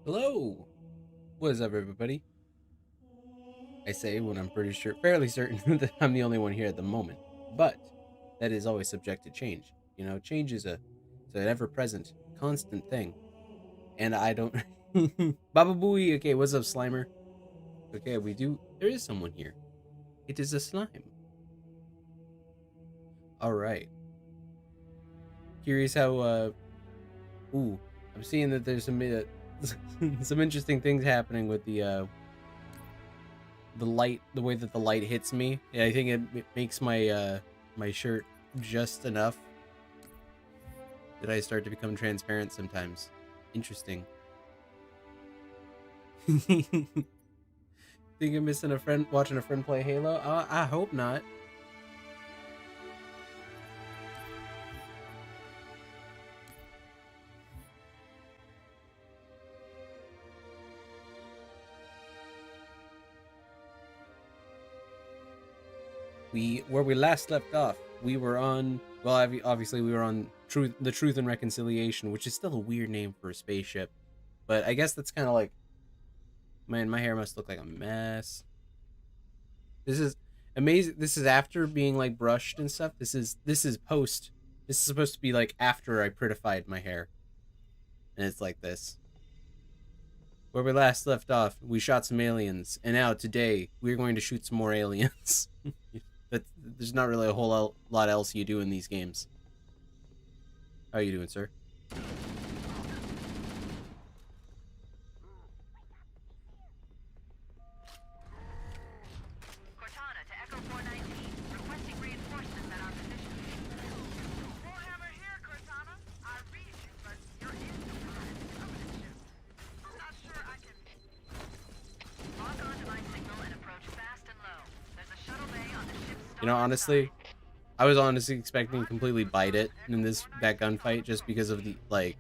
Hello! What is up, everybody? I say when I'm pretty sure, fairly certain that I'm the only one here at the moment, but that is always subject to change. You know, change is it's an ever-present, constant thing, and I don't. Baba Booey. Okay, what's up, Slimer? Okay, we do. There is someone here. It is a slime. All right. Curious how. Ooh, I'm seeing that there's some some interesting things happening with the light, the way that the light hits me. Yeah, I think it makes my shirt just enough that I start to become transparent sometimes. Interesting. Think you're missing a friend watching a friend play Halo? I hope not. Where we last left off, we were on, well, obviously we were on the Truth and Reconciliation, which is still a weird name for a spaceship, but I guess that's kind of like, man, my hair must look like a mess. This is amazing. This is after being like brushed and stuff. This is post. This is supposed to be like after I prettified my hair, and it's like this. Where we last left off, we shot some aliens, and now today we're going to shoot some more aliens. But there's not really a whole lot else you do in these games. How are you doing, sir? You know, honestly, I was honestly expecting to completely bite it in that gunfight just because of the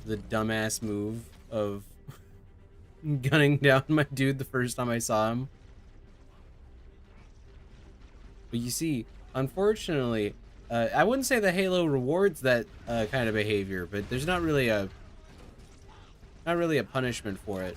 dumbass move of gunning down my dude the first time I saw him. But you see, unfortunately, I wouldn't say that Halo rewards that kind of behavior, but there's not really a punishment for it.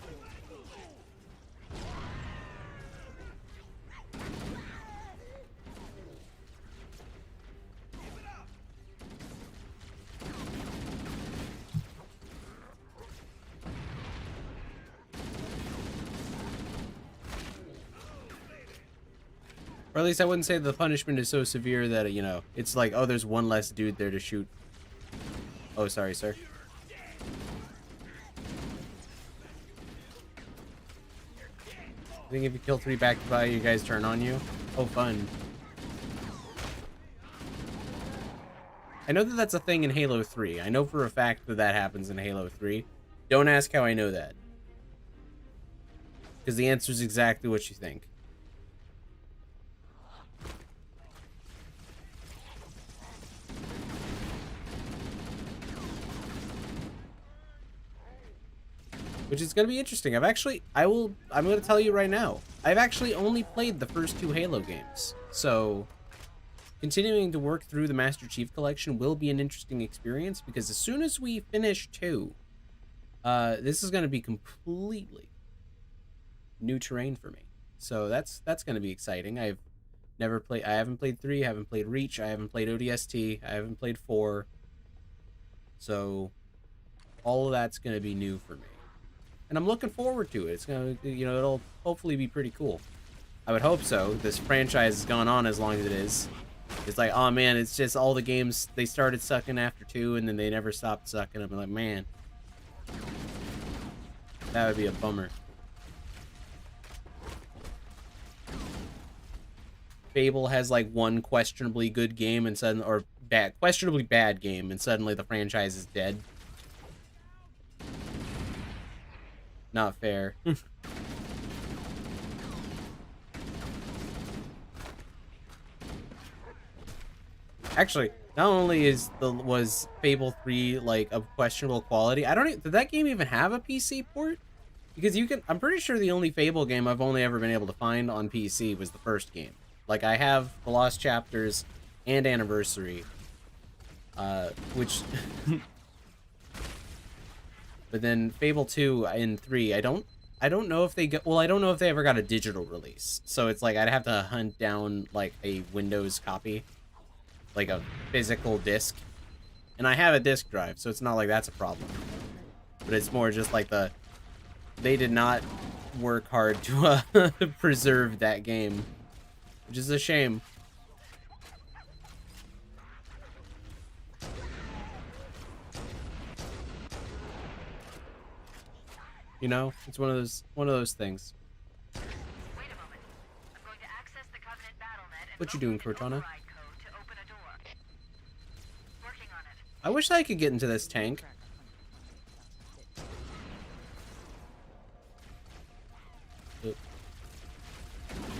Or at least I wouldn't say the punishment is so severe that, you know, it's like, oh, there's one less dude there to shoot. Oh, sorry, sir. I think if you kill 3 back to back, you guys turn on you. Oh, fun. I know that that's a thing in Halo 3. I know for a fact that that happens in Halo 3. Don't ask how I know that. Because the answer is exactly what you think. Which is going to be interesting. I'm going to tell you right now. I've actually only played the first 2 Halo games. So, continuing to work through the Master Chief Collection will be an interesting experience, because as soon as we finish 2, this is going to be completely new terrain for me. So that's going to be exciting. I haven't played 3, I haven't played Reach, I haven't played ODST, I haven't played 4. So all of that's going to be new for me. And I'm looking forward to it. It's going to, you know, it'll hopefully be pretty cool. I would hope so. This franchise has gone on as long as it is. It's like, oh man, it's just all the games, they started sucking after 2 and then they never stopped sucking. I'm like, man, that would be a bummer. Fable has like one questionably good game and suddenly, or questionably bad game, and suddenly the franchise is dead. Not fair. Actually, not only was Fable 3 like of questionable quality, I don't even, did that game even have a PC port? Because I'm pretty sure the only Fable game I've only ever been able to find on PC was the first game. Like, I have The Lost Chapters and Anniversary, which But then Fable 2 and 3, I don't know if they got, well, I don't know if they ever got a digital release. So it's like I'd have to hunt down like a Windows copy, like a physical disc. And I have a disk drive, so it's not like that's a problem. But it's more just like they did not work hard to preserve that game, which is a shame. You know, it's one of those things. Wait a moment. I'm going to access the Covenant BattleNet and What you doing, Cortana? Working on it. I wish I could get into this tank.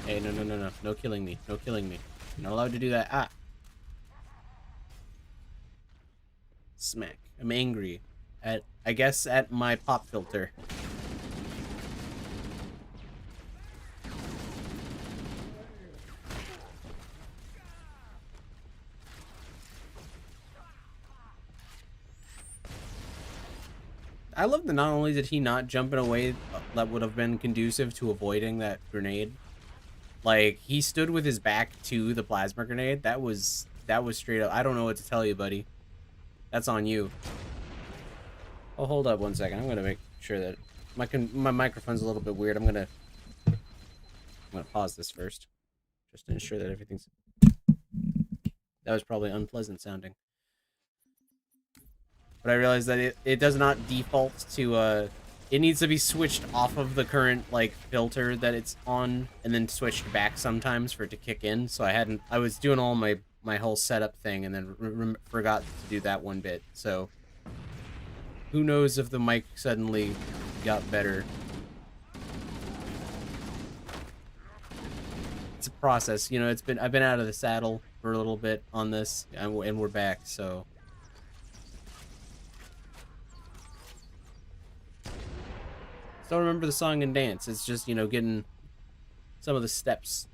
Hey, no. No killing me. No killing me. You're not allowed to do that. Ah. Smack. I'm angry. I guess at my pop filter. I love that not only did he not jump in a way that would have been conducive to avoiding that grenade, like, he stood with his back to the plasma grenade. That was straight up. I don't know what to tell you, buddy. That's on you. Oh, hold up 1 second. I'm gonna make sure that my microphone's a little bit weird. I'm gonna pause this first, just to ensure that everything's. That was probably unpleasant sounding. But I realized that it does not default to, it needs to be switched off of the current, like, filter that it's on, and then switched back sometimes for it to kick in, so I was doing all my whole setup thing, and then forgot to do that one bit, so who knows if the mic suddenly got better. It's a process, you know, I've been out of the saddle for a little bit on this, and we're back, so... Don't remember the song and dance. It's just, you know, getting some of the steps.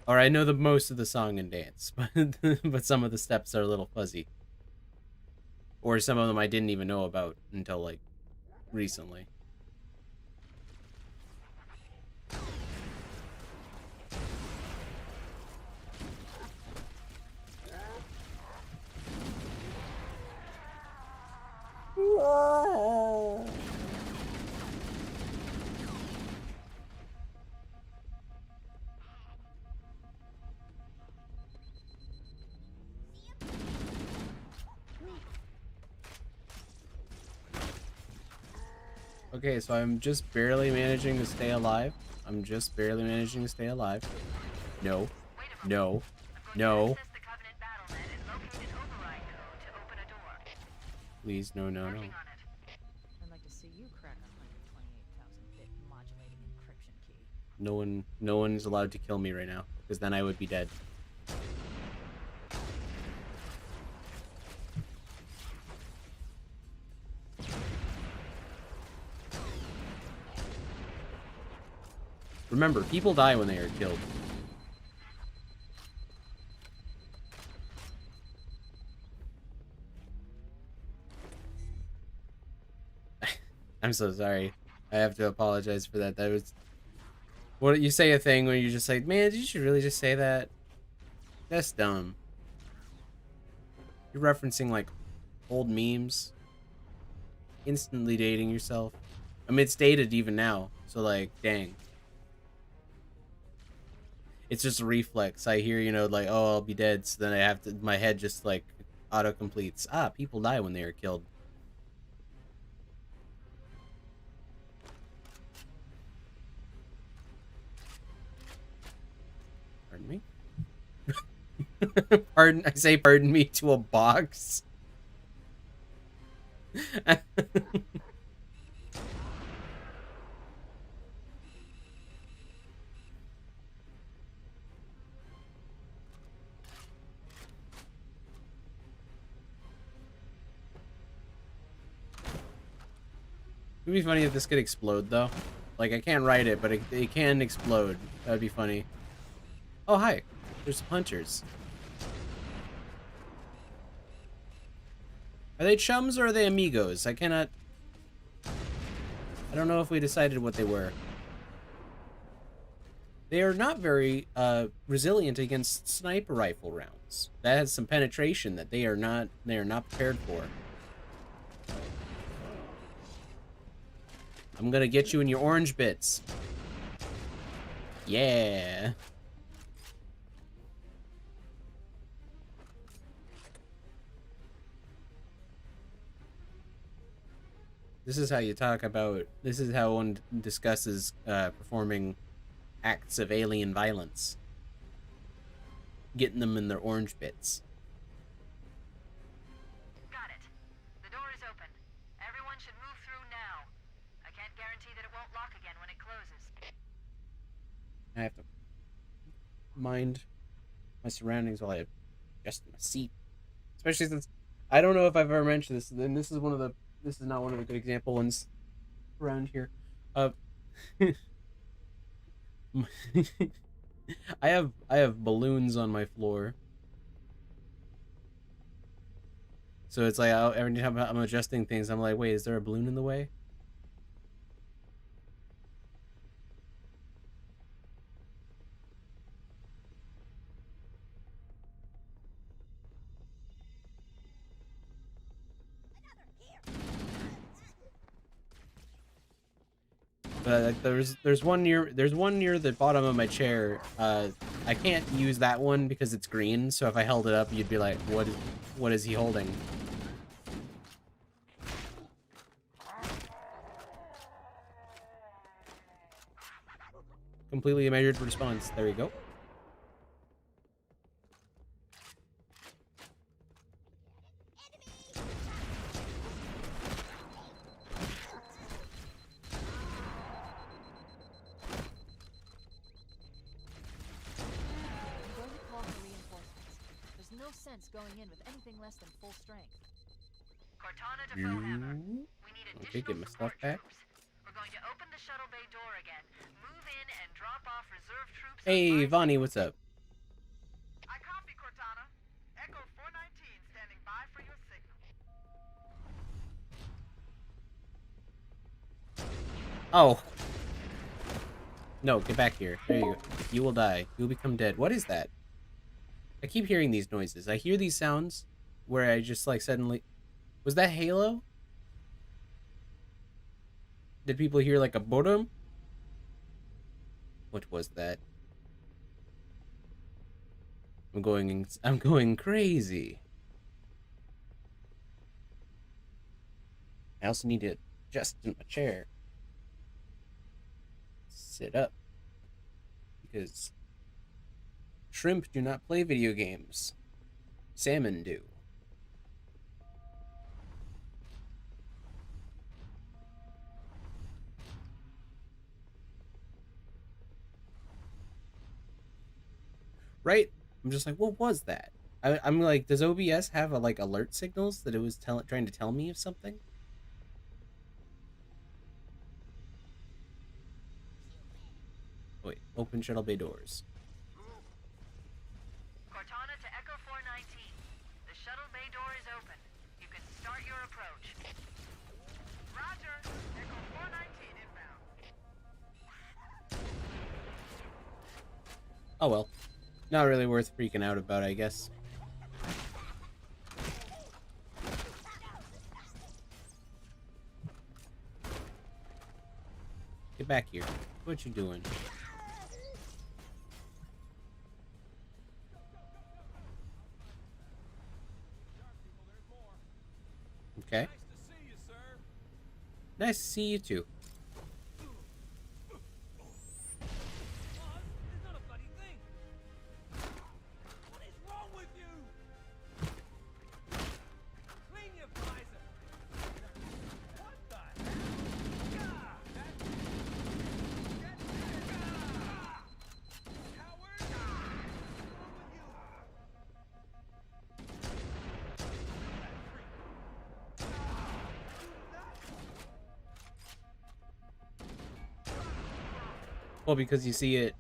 Or I know the most of the song and dance, but some of the steps are a little fuzzy. Or some of them I didn't even know about until, like, recently. Okay, so I'm just barely managing to stay alive. No. No. No. Please, no. I'd like to see you crack a 128,000-bit modulating encryption key. No one's allowed to kill me right now, because then I would be dead. Remember, people die when they are killed. I'm so sorry. I have to apologize for that. That was... What, you say a thing where you're just like, man, did you really just say that? That's dumb. You're referencing, like, old memes. Instantly dating yourself. I mean, it's dated even now. So, like, dang. It's just a reflex. I hear, you know, like, oh, I'll be dead. So then I have to, my head just, like, auto-completes. Ah, people die when they are killed. Pardon me? I say pardon me to a box. It would be funny if this could explode, though. Like, I can't write it, but it can explode. That would be funny. Oh, hi. There's hunters. Are they chums or are they amigos? I cannot... I don't know if we decided what they were. They are not very resilient against sniper rifle rounds. That has some penetration that they are not prepared for. I'm gonna get you in your orange bits. Yeah. This is how you talk about, this is how one discusses performing acts of alien violence. Getting them in their orange bits. Got it. The door is open. Everyone should move through now. I can't guarantee that it won't lock again when it closes. I have to mind my surroundings while I adjust my seat. Especially since, I don't know if I've ever mentioned this, and this is not one of the good example ones around here. I have balloons on my floor, so it's like every time I'm adjusting things, I'm like, wait, is there a balloon in the way? Like, there's one near the bottom of my chair. I can't use that one because it's green. So if I held it up, you'd be like, what is he holding? Completely measured response. There we go. Going in with anything less than full strength. Cortana to Mm-hmm. Covovenant. We need additional okay, get my stuff back. troops. We're going to open the shuttle bay door again, move in and drop off reserve troops. Hey, Vonnie, what's up? I copy, Cortana. Echo 419 standing by for your signal. Oh. No, get back here. There you go. You will die. You'll become dead. What is that? I keep hearing these noises. I hear these sounds where I just like suddenly... Was that Halo? Did people hear like a bodum? What was that? I'm going crazy. I also need to adjust in my chair. Sit up. Because shrimp do not play video games. Salmon do. Right? I'm just like, what was that? I'm like, does OBS have a, like alert signals that it was trying to tell me of something? Wait, open shuttle bay doors. Cortana to Echo 419. The shuttle bay door is open. You can start your approach. Roger. Echo 419 inbound. Oh well. Not really worth freaking out about, I guess. Get back here. What you doing? Okay. Nice to see you too. Well, because you see it,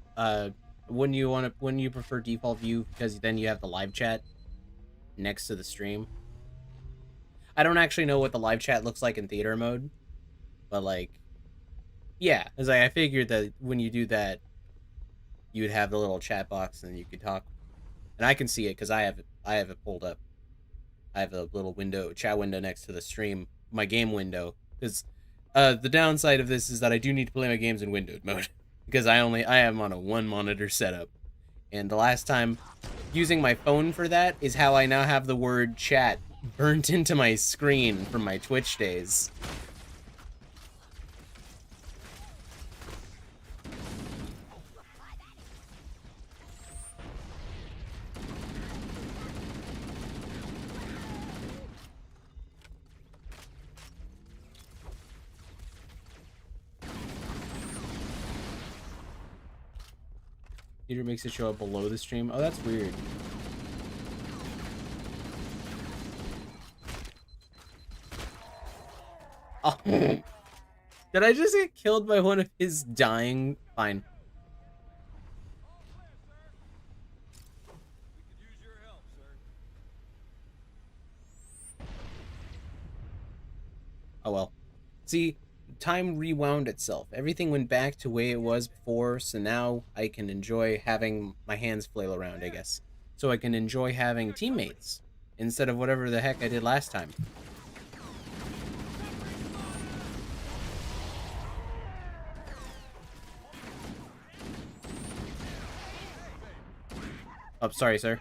when you prefer default view, because then you have the live chat next to the stream. I don't actually know what the live chat looks like in theater mode, but like, yeah, as I figured that when you do that, you would have the little chat box and you could talk, and I can see it because I have it pulled up. I have a little chat window next to the stream, my game window, because the downside of this is that I do need to play my games in windowed mode because I am on a 1-monitor setup, and the last time using my phone for that is how I now have the word chat burnt into my screen from my Twitch days. Peter makes it show up below the stream. Oh, that's weird. Oh. Did I just get killed by one of his dying? Fine. Oh well. See, time rewound itself. Everything went back to the way it was before, so now I can enjoy having my hands flail around, I guess. So I can enjoy having teammates instead of whatever the heck I did last time. Oh, sorry, sir.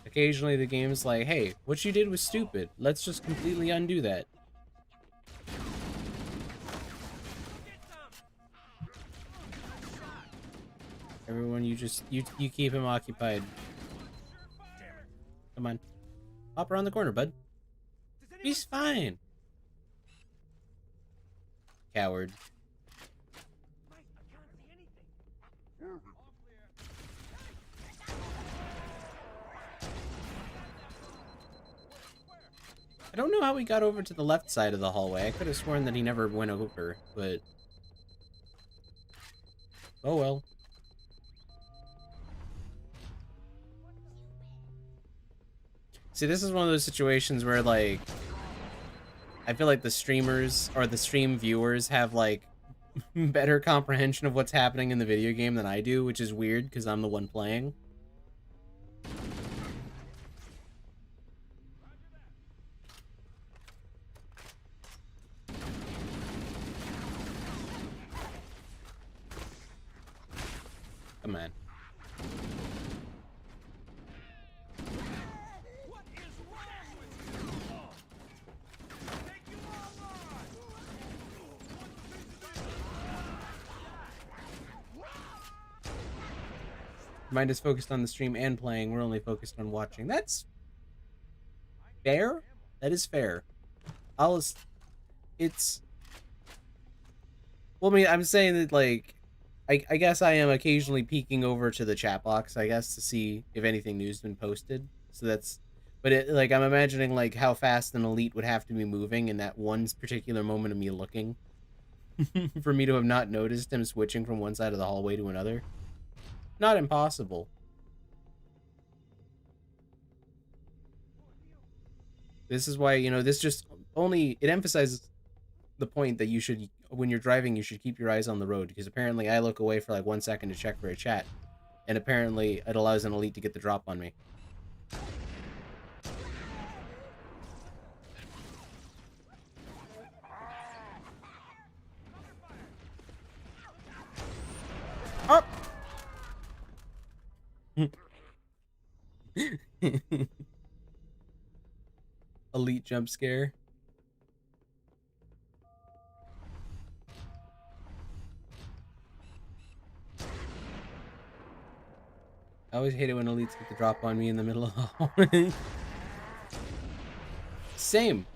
Occasionally the game's like, hey, what you did was stupid. Let's just completely undo that. Everyone, you keep him occupied. Come on. Hop around the corner, bud. He's fine. Coward. I don't know how we got over to the left side of the hallway. I could have sworn that he never went over, but... oh well. See, this is one of those situations where, like, I feel like the streamers, or the stream viewers, have, like, better comprehension of what's happening in the video game than I do, which is weird, because I'm the one playing. Come on. Mind is focused on the stream and playing. We're only focused on watching. That's fair. That is fair. It's... well, I mean, I'm saying that, like, I guess I am occasionally peeking over to the chat box, I guess, to see if anything new's been posted. So that's... but it, like, I'm imagining, like, how fast an elite would have to be moving in that one particular moment of me looking for me to have not noticed him switching from one side of the hallway to another. Not impossible. This is why, you know, this just only... it emphasizes the point that you should, when you're driving, you should keep your eyes on the road, because apparently I look away for like 1 second to check for a chat, and apparently it allows an elite to get the drop on me. Up! Elite jump scare. I always hate it when elites get the drop on me in the middle of the hallway. Same.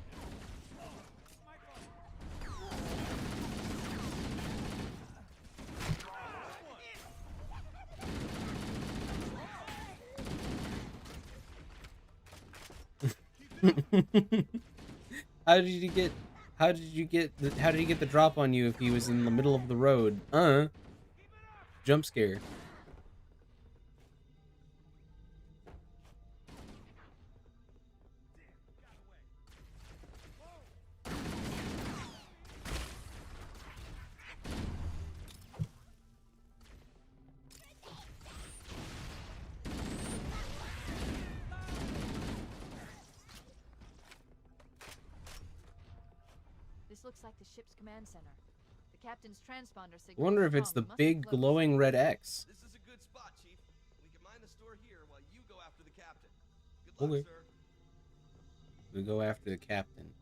How How did you get how did he get the drop on you if he was in the middle of the road? Jump scare. This looks like the ship's command center. The captain's transponder I signal. wonder if it's the big glowing red X. This is a good spot, Chief. We can mine the store here while you go after the captain. Good luck, Okay. sir. We go after the captain.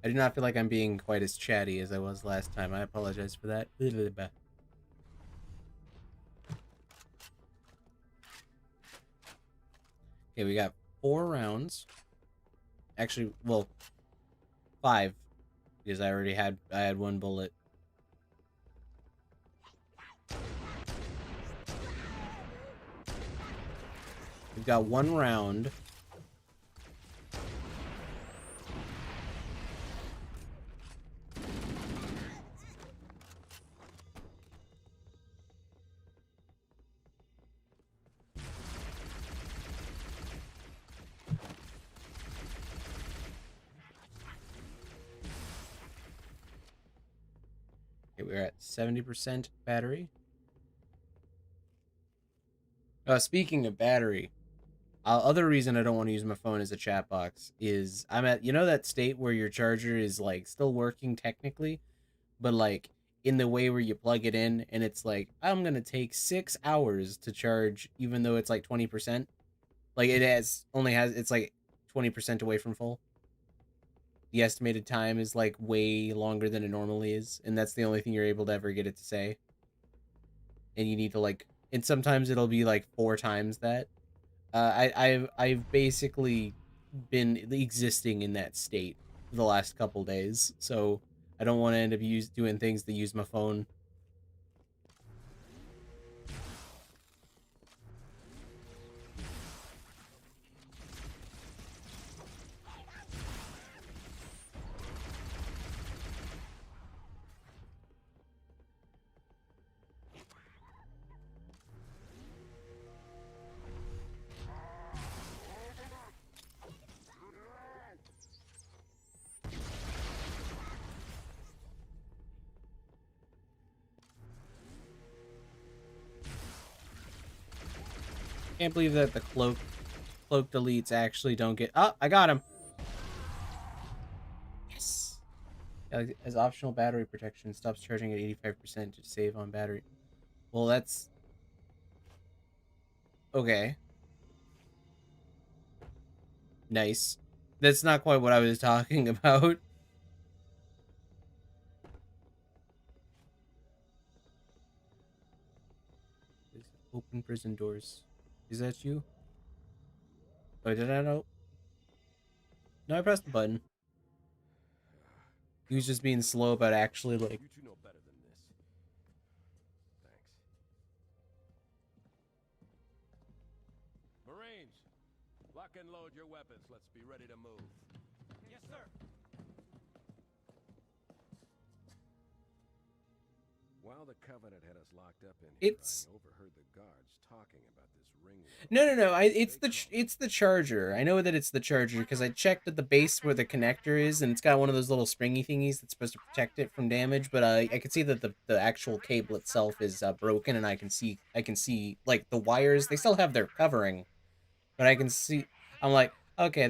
I do not feel like I'm being quite as chatty as I was last time. I apologize for that. Okay, we got 4 rounds. Actually, well, 5, because I had 1 bullet. We've got 1 round. Okay, we're at 70% battery. Speaking of battery, other reason I don't want to use my phone as a chat box is I'm at, you know, that state where your charger is like still working technically, but like in the way where you plug it in and it's like, I'm gonna take 6 hours to charge even though it's like 20%. Like it's like 20% away from full. The estimated time is like way longer than it normally is, and that's the only thing you're able to ever get it to say. And you need to like, and sometimes it'll be like 4 times that. I've basically been existing in that state for the last couple days, so I don't want to end up doing things to use my phone. Can't believe that the cloaked elites actually don't get. Oh, I got him. Yes. As optional battery protection, stops charging at 85% to save on battery. Well, that's okay. Nice. That's not quite what I was talking about. Open prison doors. Is that you? Oh, did I know? No, I pressed the button. He was just being slow about actually, like... You two know better than this. Thanks. Marines, lock and load your weapons. Let's be ready to move. Yes, sir. While the Covenant had us locked up in here, It's... I overheard the guards talking about this ring. No. It's the charger. I know that it's the charger because I checked at the base where the connector is, and it's got one of those little springy thingies that's supposed to protect it from damage. But I can see that the actual cable itself is broken, and I can see like the wires. They still have their covering, but I can see. I'm like, okay,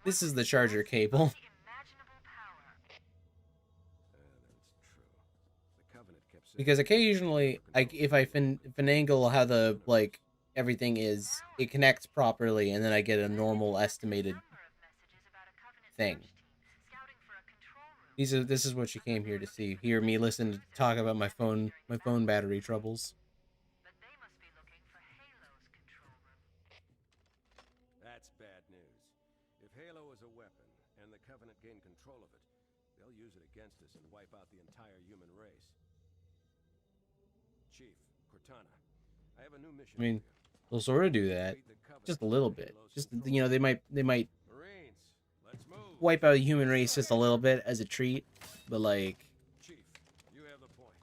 this is the charger cable. Because occasionally, if I finagle how the like everything is, it connects properly, and then I get a normal estimated thing. This is what you came here to see. Hear me listen to talk about my phone battery troubles. That's bad news. If Halo is a weapon and the Covenant gain control of it, they'll use it against us and wipe out the entire human race. Chief, Cortana, I have a new mission. I mean, they'll sort of do that, just a little bit. Just, you know, they might. Marines, Let's move. wipe out the human race just a little bit as a treat, but like, Chief, you have the point.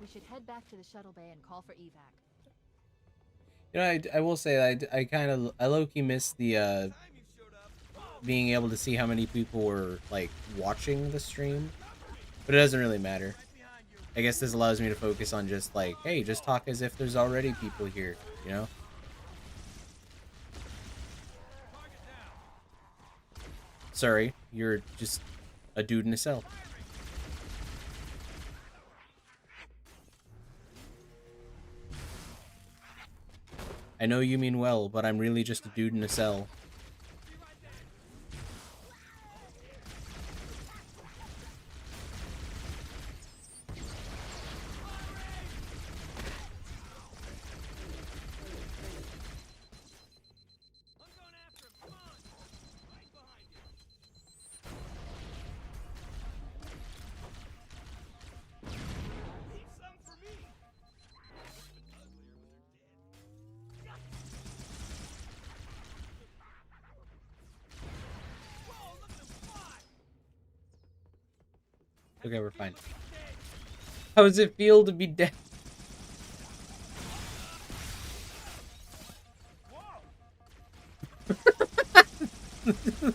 We should head back to the shuttle bay and call for evac. you know, I will say I kind of I low-key miss the Time you showed up. being able to see how many people were like watching the stream, but it doesn't really matter. I guess this allows me to focus on just like, hey, just talk as if there's already people here, you know? Sorry, you're just a dude in a cell. I know you mean well, but I'm really just a dude in a cell. I'm going after him. Come on. Right behind you. Leave some for me. Whoa, look at him fly. Okay, we're fine. Look, he's dead. How does it feel to be dead?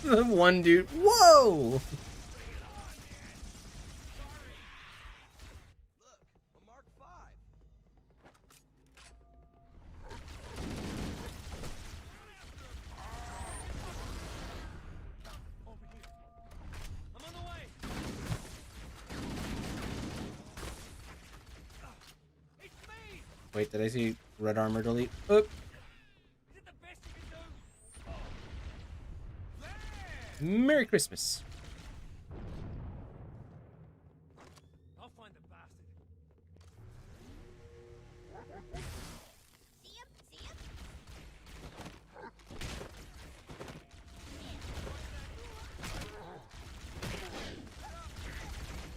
One dude. Whoa! Look, a Mark V. Over here. I'm on the way. It's me. Wait, did I see red armor delete? Oop. Is it the best you can do? There. Merry Christmas. I'll find the bastard.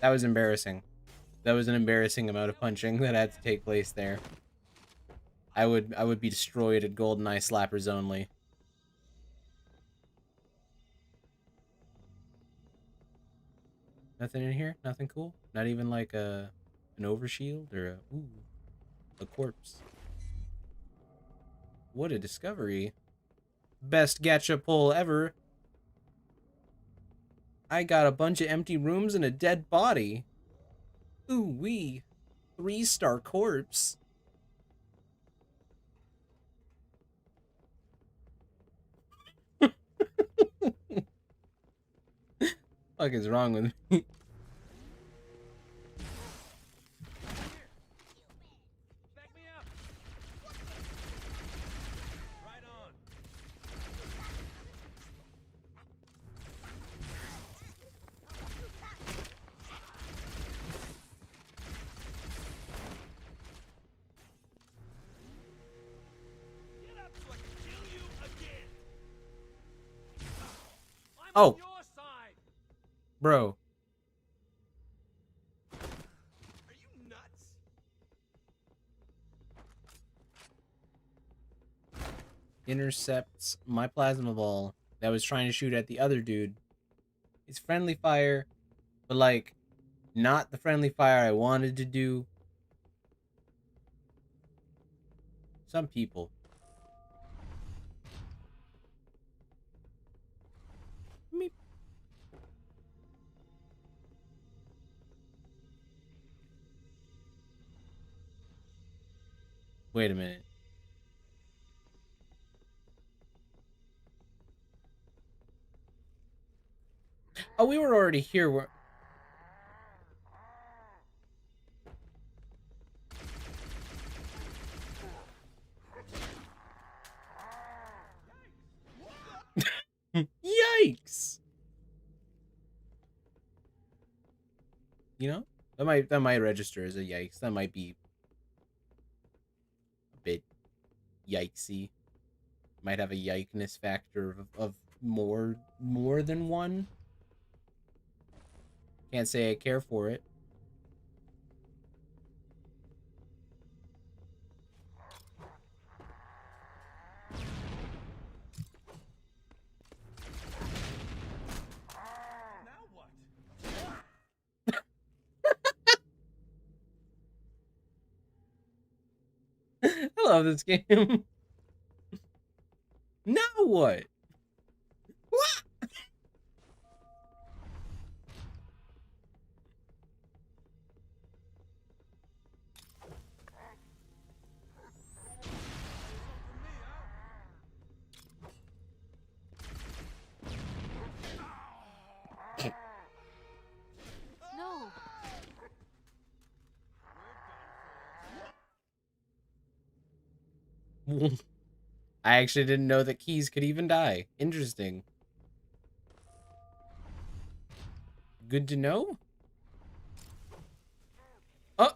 That was embarrassing. That was an embarrassing amount of punching that had to take place there. I would be destroyed at GoldenEye slappers only. Nothing in here? Nothing cool? Not even like an overshield or a corpse. What a discovery. Best gacha pull ever. I got a bunch of empty rooms and a dead body. Ooh wee. 3-star corpse. Fuck is wrong with me? Back me up. Right on. Get up so I can kill you again. I'm Oh. on your side. Bro. Are you nuts? Intercepts my plasma ball that was trying to shoot at the other dude. It's friendly fire, but like not the friendly fire I wanted to do. Some people. Meep. Wait a minute. Oh, we were already here. We're... Yikes! You know, that might register as a yikes. That might be a bit yikesy. Might have a yikeness factor of more than one. Can't say I care for it. love this game. Now what? What? No. I actually didn't know that keys could even die. Interesting. Good to know. Oh.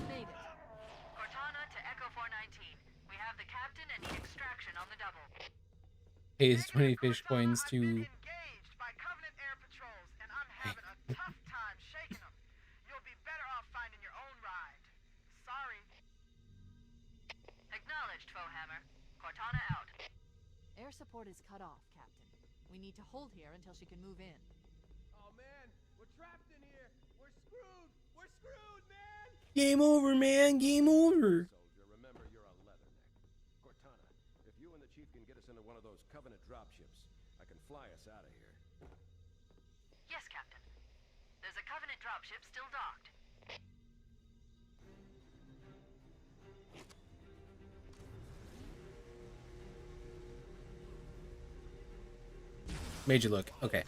Made it. Cortana to Echo 419. We have the captain and need extraction on the double. Pays 20 Negative, fish Cortana. coins I've been to... engaged by Covenant air patrols, and I'm having a tough time shaking them. You'll be better off finding your own ride. Sorry. Acknowledged, Foehammer. Cortana out. Air support is cut off, Captain. We need to hold here until she can move in. Oh man, we're trapped in here. We're screwed. We're screwed, man. Game over, man. Game over. Soldier, remember you're a leatherneck. Cortana, if you and the chief can get us into one of those Covenant dropships, I can fly us out of here. Yes, Captain. There's a Covenant dropship still docked. Made you look. Okay.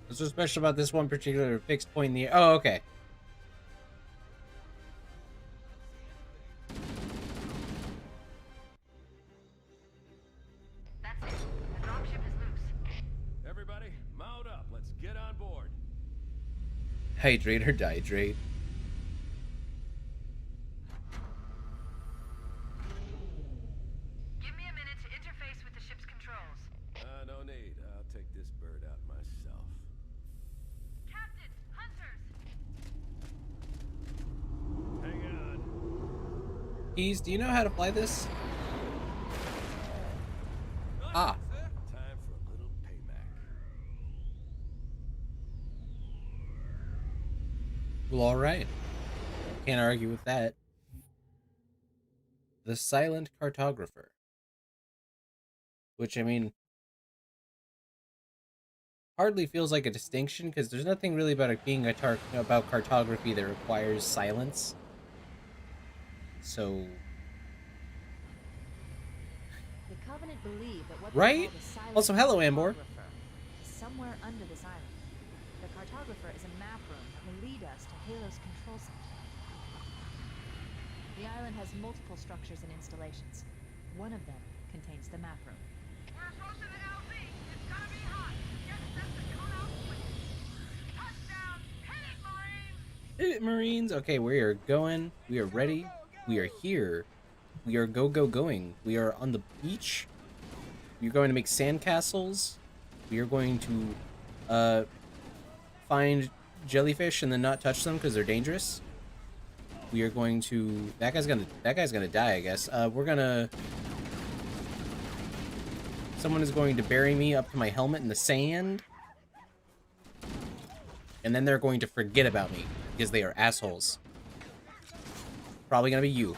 What's so special about this one particular fixed point in the... Oh, okay. That's it. The dropship is loose. Everybody, mount up. Let's get on board. Hydrate or dihydrate. Give me a minute to interface with the ship's controls. No need. I'll take this bird out myself. Captain! Hunters! Hang on. Keys, do you know how to fly this? Ah. Time for a little payback. Well, alright. Can't argue with that. The Silent Cartographer. Which, I mean, hardly feels like a distinction, because there's nothing really about it being about cartography that requires silence. So... The Covenant believe that what Right? they call the silent Also, hello, Ambor. cartographer is somewhere under this island. The cartographer is a map room that will lead us to Halo's control center. The island has multiple structures and installations. One of them contains the map room. We're approaching the LZ. It's gonna be hot. Get set to tune out quick. Touchdown! Hit it, Marines! Hit it, Marines! Okay, we are going. We are ready. We are here. We are going. We are on the beach. We are going to make sandcastles. We are going to find jellyfish and then not touch them because they're dangerous. We are going to... That guy's gonna die, I guess. We're gonna... Someone is going to bury me up to my helmet in the sand. And then they're going to forget about me because they are assholes. Probably gonna be you.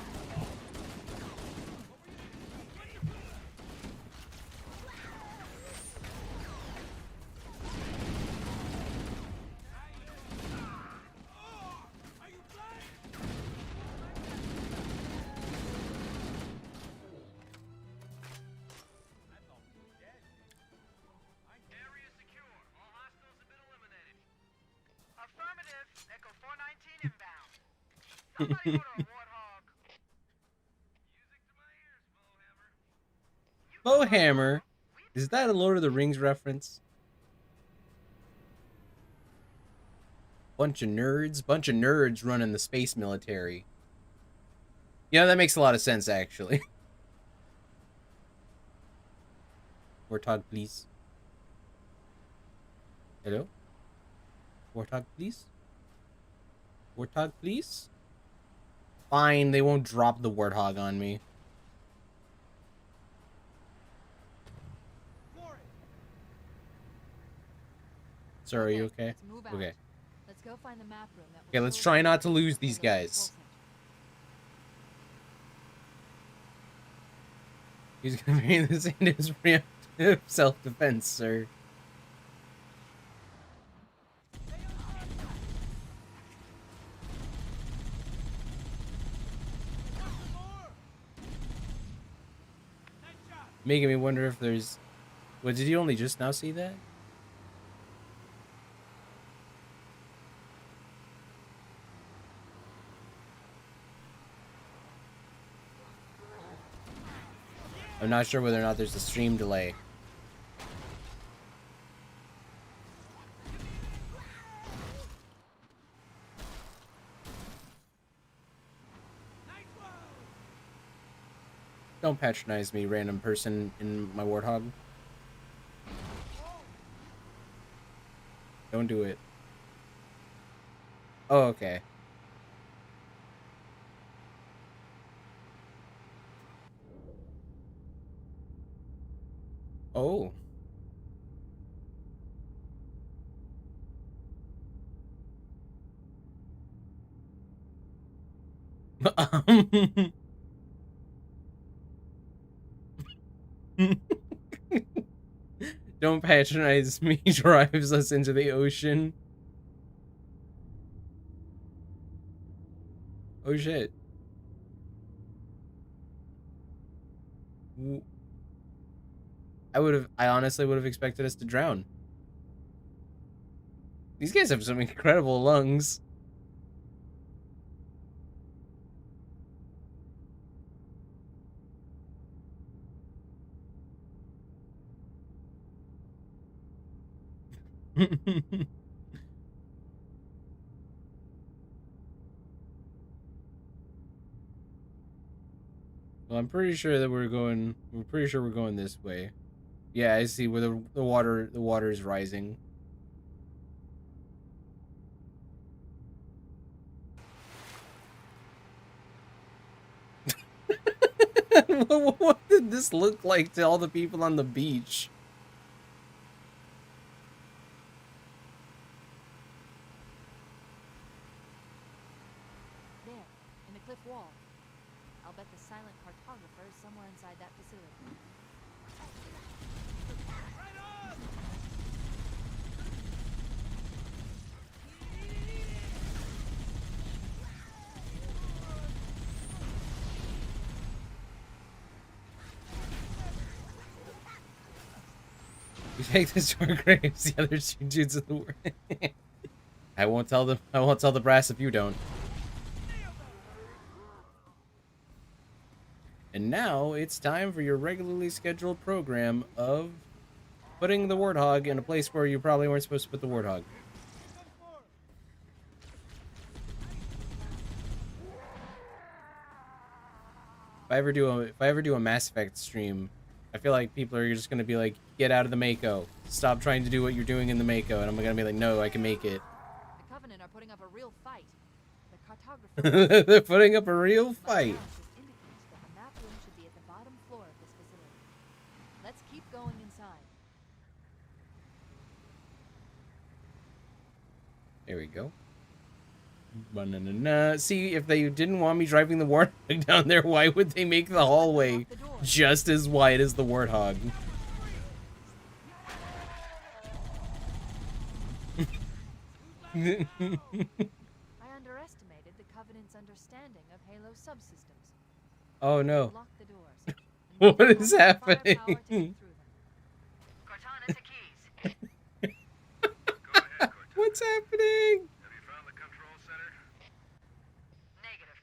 Somebody order a warthog. Bowhammer? Is that a Lord of the Rings reference? Bunch of nerds running the space military. You know, that makes a lot of sense, actually. Warthog, please. Hello? Warthog, please? Warthog, please? Fine, they won't drop the Warthog on me. Sir, are you okay? Let's move out. Okay. Let's go find the map room that was Okay, let's sold try to not to the lose these Halo guys. Control Center. He's gonna be in this into his reactive self-defense, sir. Making me wonder if there's... What, did you only just now see that? I'm not sure whether or not there's a stream delay. Don't patronize me, random person in my Warthog. Don't do it. Oh, okay. Oh. Don't patronize me drives us into the ocean. Oh shit. I honestly would have expected us to drown. These guys have some incredible lungs. Well, I'm pretty sure that we're going this way. Yeah, I see where the water is rising. What did this look like to all the people on the beach? There, in the cliff wall. I'll bet the silent cartographer is somewhere inside that facility. We take this to our graves. The other two dudes in the world. I won't tell the brass if you don't. And now it's time for your regularly scheduled program of putting the Warthog in a place where you probably weren't supposed to put the Warthog. If I ever do a Mass Effect stream, I feel like people are just gonna be like, get out of the Mako. Stop trying to do what you're doing in the Mako. And I'm gonna be like, no, I can make it. The Covenant are putting up a real fight. The cartographer They're putting up a real fight. indicates that the map room should be at the bottom floor of this facility. Let's keep going inside. There we go. Ba-na-na-na. See, if they didn't want me driving the Warthog down there, why would they make the hallway just as wide as the Warthog? I underestimated the Covenant's understanding of Halo subsystems. Oh no. Lock the doors. and What use is the firepower to happening? get through them. Cortana to keys. Go ahead, Cortana. What's happening? Have you found the control center? Negative.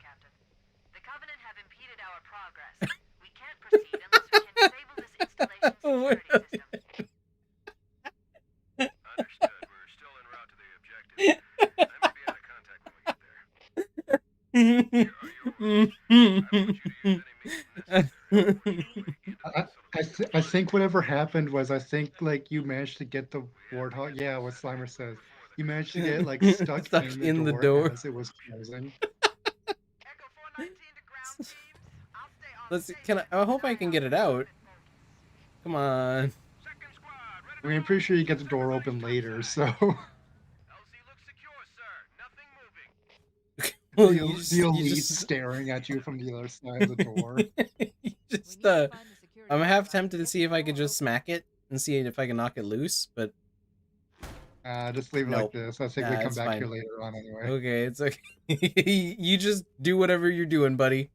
have impeded our progress. We can't proceed unless we can disable this installation's security system. Understood. We're still en route to the objective. I may be out of contact when we get there. Here are your orders. I want you to use any means necessary. Unfortunately, I think whatever happened was I think like you managed to get the warthog. Yeah, what Slimer says. You managed to get like stuck, Stuck in the door as it was closing. Echo 419 to ground teams. I'll stay on Let's see, station. I hope I can get it out. Come on. second squad, ready I mean, I'm pretty sure you get the door open later, so LZ looks secure, sir. Nothing moving. Well, the, you just, the you elite just, staring at you from the other side of the door. you We just, need to find the security I'm half device tempted to get see the if I could door just open. smack it and see if I can knock it loose, but Just leave it Nope. like this. I think Nah, we come it's back here fine. later on anyway. okay, it's okay. You just do whatever you're doing, buddy.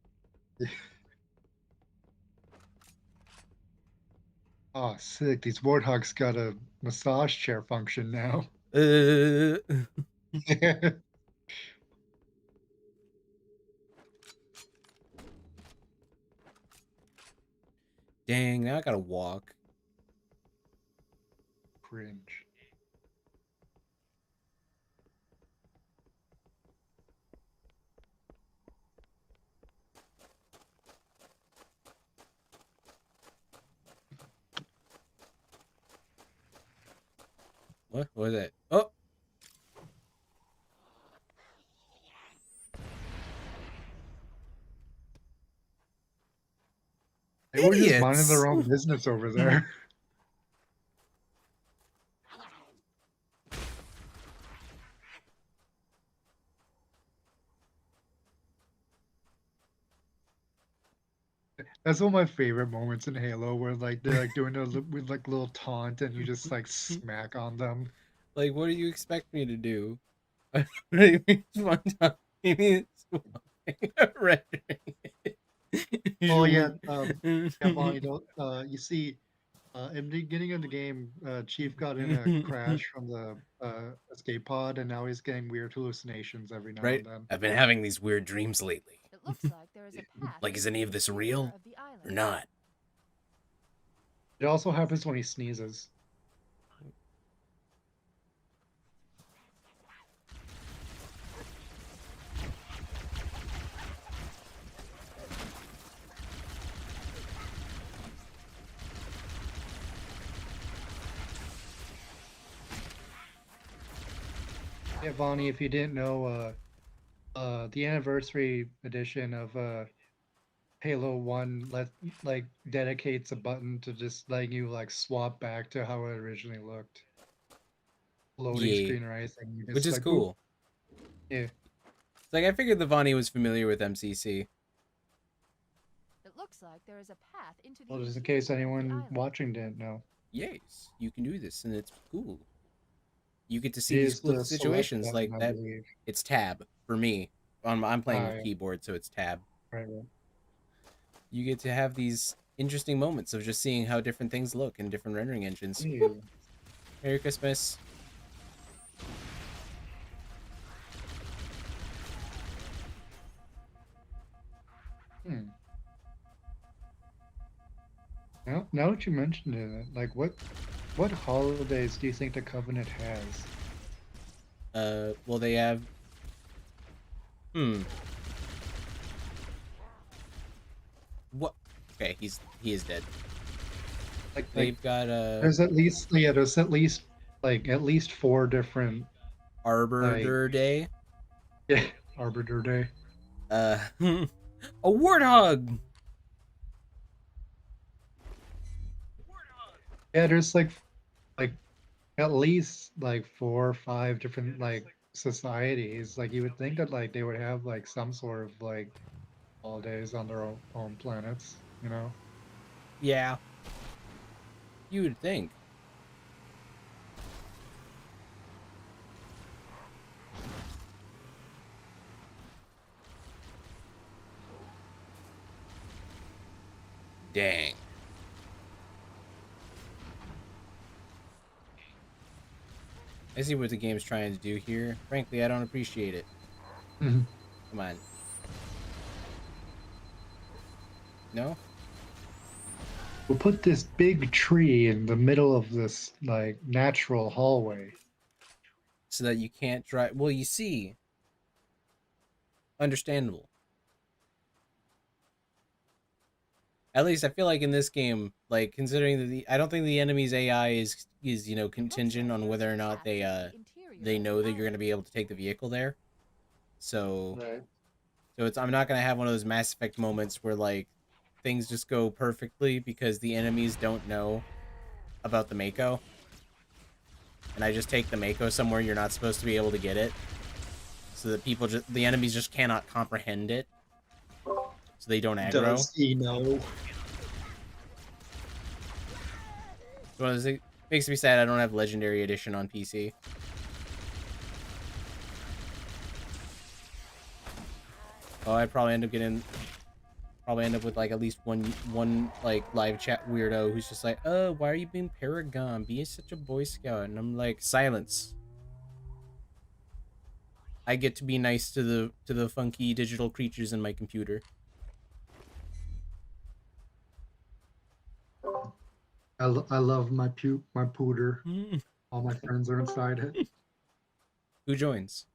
Oh, sick. These warthogs got a massage chair function now. Dang, now I gotta walk. Cringe. What was it? Oh! They were just minding their Idiots. own business over there. That's one of my favorite moments in Halo, where like they're like doing a with like little taunt, and you just like smack on them. Like, what do you expect me to do? What do you mean one time? You mean rendering it. Oh yeah, yeah, Bonnie, you see, in the beginning of the game, Chief got in a crash from the escape pod, and now he's getting weird hallucinations every now Right? and then. I've been having these weird dreams lately. It looks like there is a path. Like, is into any of the this east real corner of the island. or not? It also happens when he sneezes. Yeah, Vonnie, if you didn't know, the anniversary edition of Halo 1 dedicates a button to just letting you like swap back to how it originally looked. Loading Yeah. screen or anything. You Which just, is like, cool. Yeah. It's like, I figured the Vonnie was familiar with MCC. It looks like there is a path into the Well, just in east case corner of the anyone island. watching didn't know. Yes, you can do this, and it's cool. You get to It see these is cool the select situations button, like I that. believe. It's tab for me. I'm playing with yeah. keyboard, so it's tab. Right. You get to have these interesting moments of just seeing how different things look in different rendering engines. Yeah. Merry Christmas. Now that you mentioned it, like what holidays do you think the Covenant has? Well, they have. What? Okay, he is dead. Like They've got there's at least at least 4 different Arbiter Day. Arbiter Day. A warthog. Yeah, there's like at least like 4 or 5 different like societies. Like you would think that like they would have like some sort of like holidays on their own planets, you know? Yeah. You would think. Dang. I see what the game's trying to do here. Frankly, I don't appreciate it. Mhm. Come on. No? We'll put this big tree in the middle of this like natural hallway. So that you can't drive. Well, you see. Understandable. At least I feel like in this game, like considering that I don't think the enemy's AI is contingent on whether or not they know that you're going to be able to take the vehicle there. So Right. I'm not going to have one of those Mass Effect moments where like things just go perfectly because the enemies don't know about the Mako. And I just take the Mako somewhere you're not supposed to be able to get it. So that the enemies just cannot comprehend it. So they don't aggro. Does he know? Well, it makes me sad I don't have Legendary Edition on PC. Oh, I'd probably end up with like at least one like live chat weirdo who's just like, oh, why are you being Paragon? Be such a Boy Scout. And I'm like, silence. I get to be nice to the funky digital creatures in my computer. I love my pooter. Mm. All my friends are inside it. Who joins?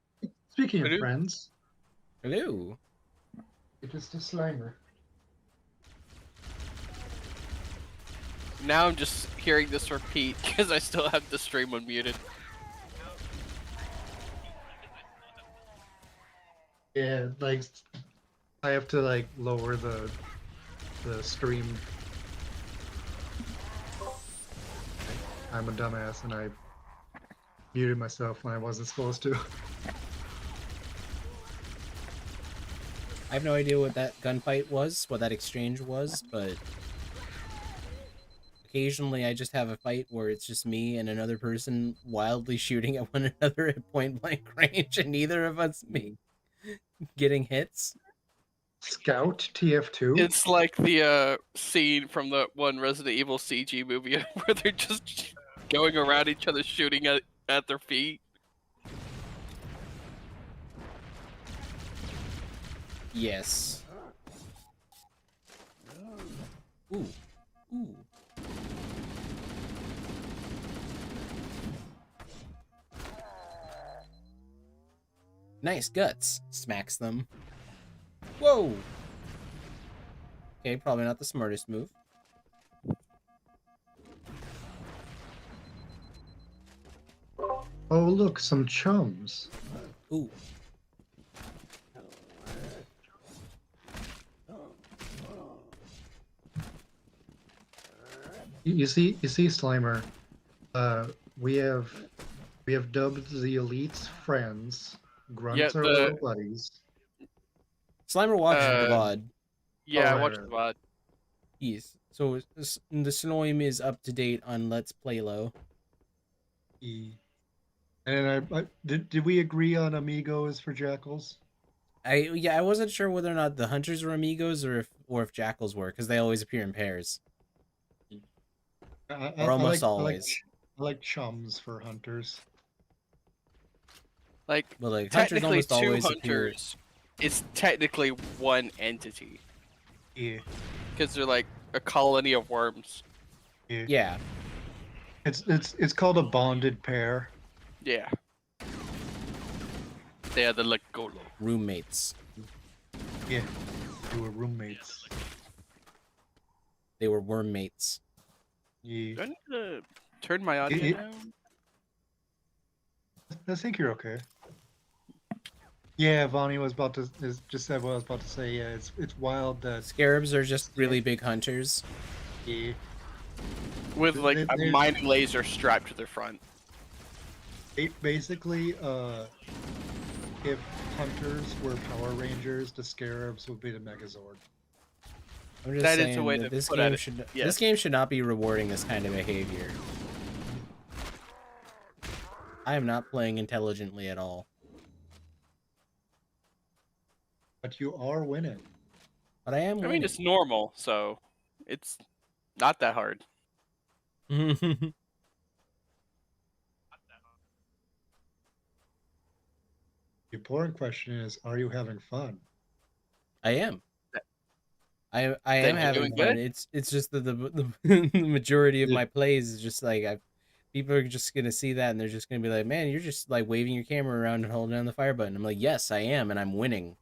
Speaking of friends, Hello. it is the Slimer. Now I'm just hearing this repeat because I still have the stream unmuted. Yeah, like I have to like lower the stream. I'm a dumbass and I muted myself when I wasn't supposed to. I have no idea what that gunfight was, what that exchange was, but occasionally I just have a fight where it's just me and another person wildly shooting at one another at point blank range, and neither of us getting hits. Scout TF2. It's like the scene from the one Resident Evil CG movie where they're just going around each other shooting at their feet. Yes. Ooh. Ooh. Nice guts. Smacks them. Whoa! Okay, probably not the smartest move. Oh, look, some chums. Ooh. You see, Slimer. We have dubbed the elites friends. Grunts are little buddies. Slimer watches the VOD. Yeah, Oh, I watched right. the VOD. Yes. So the Snoim is up to date on Let's Play Low. And did we agree on amigos for jackals? I wasn't sure whether or not the hunters were amigos or if jackals were, because they always appear in pairs. Or almost always. I like chums for hunters. Like, But like hunters technically almost two always appear. hunters. It's technically one entity Yeah. because they're like a colony of worms. Yeah. It's called a bonded pair. Yeah. They are the Legolo. Roommates. Yeah. They were roommates. They were worm mates. Yeah. Do I need to turn my audio down? I think you're okay. Yeah, Vonnie was about to just said what I was about to say. Yeah, it's wild that Scarabs are just really big hunters. yeah, With like a they're- mining laser strapped to their front. basically if hunters were Power Rangers, the Scarabs would be the Megazord. I'm just That is saying a way that to this put game it. should Yes. this game should not be rewarding this kind of behavior. I am not playing intelligently at all. But you are winning. But I am I mean, winning. it's normal, so it's not that hard. The important question is, are you having fun? I am. I am Then you're having doing fun. good? It's just that the majority of Yeah. my plays is just like people are just gonna see that and they're just gonna be like, man, you're just like waving your camera around and holding down the fire button. I'm like, yes, I am, and I'm winning.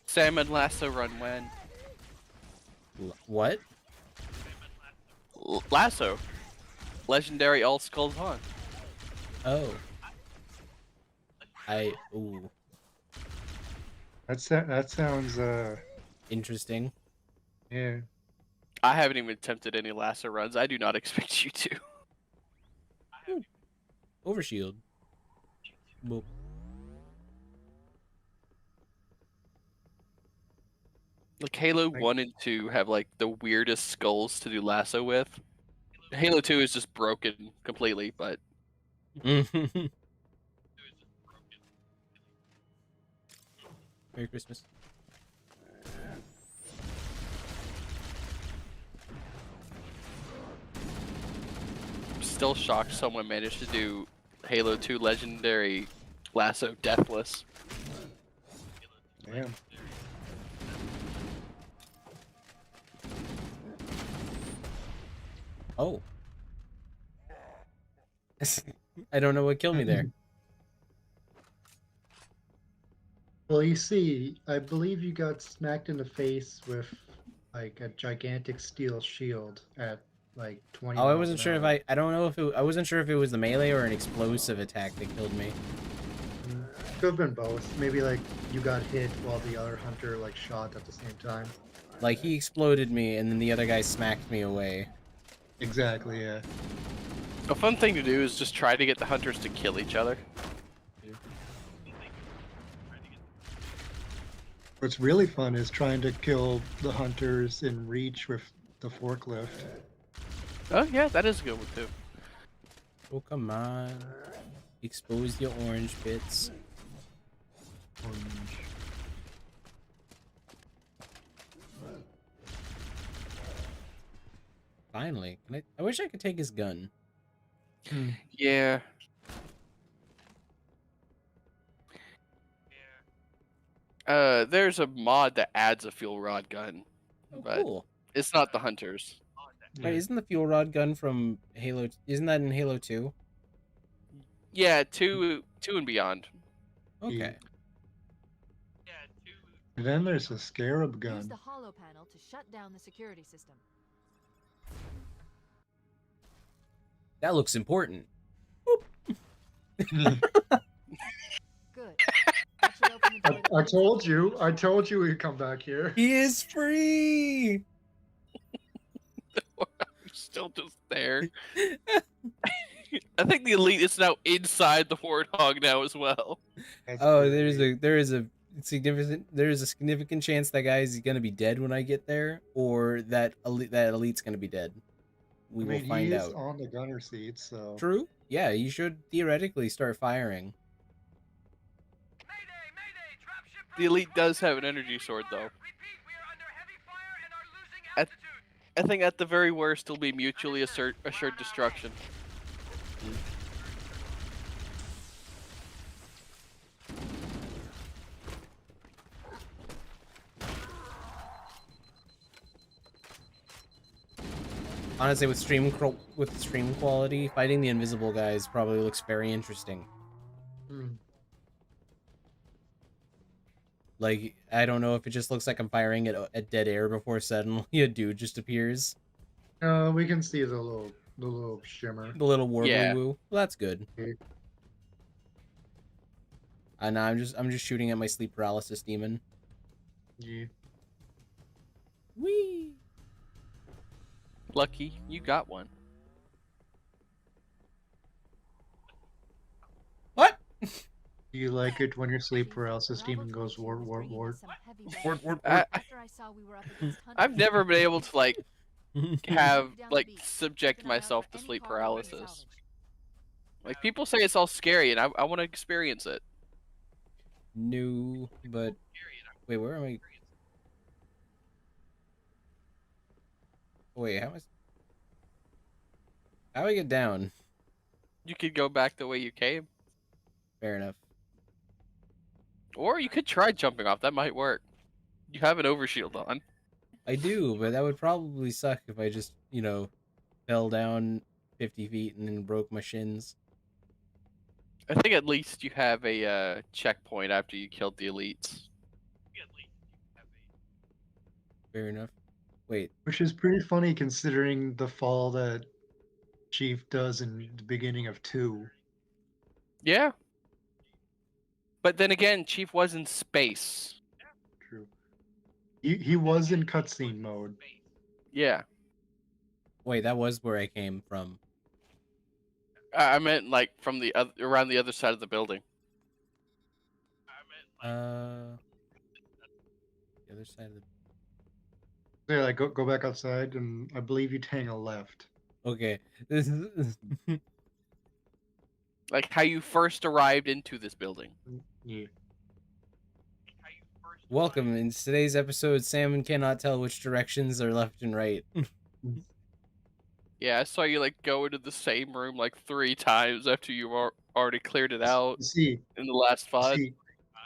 Salmon lasso run when? What? Lasso. Legendary all skulls on. Oh. Ooh, That sounds interesting. yeah. I haven't even attempted any lasso runs. I do not expect you to. Overshield. Boop. Like Halo 1 and 2 have like the weirdest skulls to do lasso with. Halo 2 is just broken completely, but Merry Christmas. I'm still shocked someone managed to do Halo 2 legendary lasso deathless. Damn. Oh. I don't know what killed me there. Well, you see, I believe you got smacked in the face with like a gigantic steel shield at like 20 Oh, I miles wasn't an sure if hour. I don't know if I wasn't sure if it was the melee or an explosive attack that killed me. Could have been both. Maybe like you got hit while the other hunter like shot at the same time. Like he exploded me and then the other guy smacked me away. Exactly, yeah. A fun thing to do is just try to get the hunters to kill each other. What's really fun is trying to kill the hunters in reach with the forklift. Oh yeah, that is a good one too. Oh, come on. Expose your orange bits. Finally. I wish I could take his gun. Yeah. There's a mod that adds a fuel rod gun, Oh, but cool. it's not the hunters. Wait, isn't the fuel rod gun from Halo? Isn't that in Halo 2? Yeah, two and beyond. Okay. And then there's a scarab Use gun. the hollow panel to shut down the security system. That looks important. Good. That should open the door to I told you we'd come back here. He is free. I'm still just there. I think the elite is now inside the warthog now as well. Oh, there is a significant chance that guy is gonna be dead when I get there, or that elite's gonna be dead. We I mean, will find he is out. on the gunner seat, so True. Yeah, you should theoretically start firing. Mayday, mayday, dropship The elite does have an energy sword though. Repeat, we are under heavy fire and are losing At- altitude. I think at the very worst it'll be mutually assured destruction. Honestly, with stream quality, fighting the invisible guys probably looks very interesting. Like, I don't know if it just looks like I'm firing at dead air before suddenly a dude just appears. we can see the little shimmer. The little warbly Yeah. woo. Well, that's good. Okay. And I'm just shooting at my sleep paralysis demon. Yeah. Whee! Lucky, you got one. What? Do you like it when your sleep paralysis demon goes ward? Ward. After I saw we were up against hunters, I've never been able to like have down the like beach. subject Keep an eye out myself for to any sleep cargo ready to paralysis. salvage. Like people say it's all scary, and I want to experience it. No, but wait, where am I? Wait, how do I get down? You could go back the way you came, Fair enough. or you could try jumping off. That might work. You have an overshield on. I do, but that would probably suck if I just, fell down 50 feet and then broke my shins. I think at least you have a checkpoint after you killed the elites. Fair enough. Wait, Which is pretty funny considering the fall that Chief does in the beginning of 2. Yeah. But then again, Chief was in space. True. He was in cutscene mode. Yeah. wait, that was where I came from. I meant like from the around the other side of the building. The other side of the... Yeah, like go back outside, and I believe you'd hang a left. Okay, this is... Like how you first arrived into this building. Yeah. Welcome. In today's episode, Salmon cannot tell which directions are left and right. Yeah, I saw you like go into the same room like 3 times after you already cleared it out See, in the last fight. see,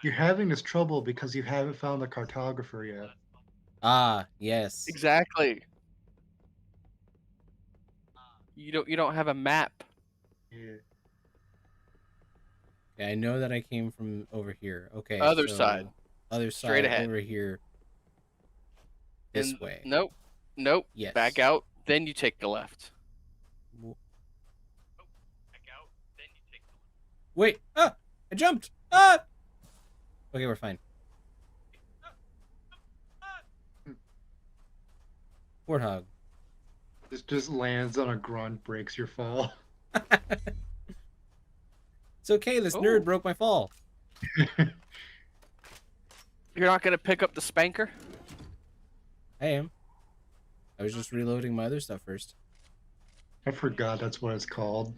you're having this trouble because you haven't found the cartographer yet. Ah, yes. Exactly. You don't have a map. Yeah. Okay, I know that I came from over here. Okay, Other so side. Other Straight side ahead. over here. This way. Nope. Nope. Yes. Back out. Then you take the left. Wait! Ah! I jumped! Ah! Okay, we're fine. Warthog. This just lands on a grunt, breaks your fall. It's okay, this nerd broke my fall. You're not gonna pick up the spanker? I am. I was just reloading my other stuff first. I forgot that's what it's called.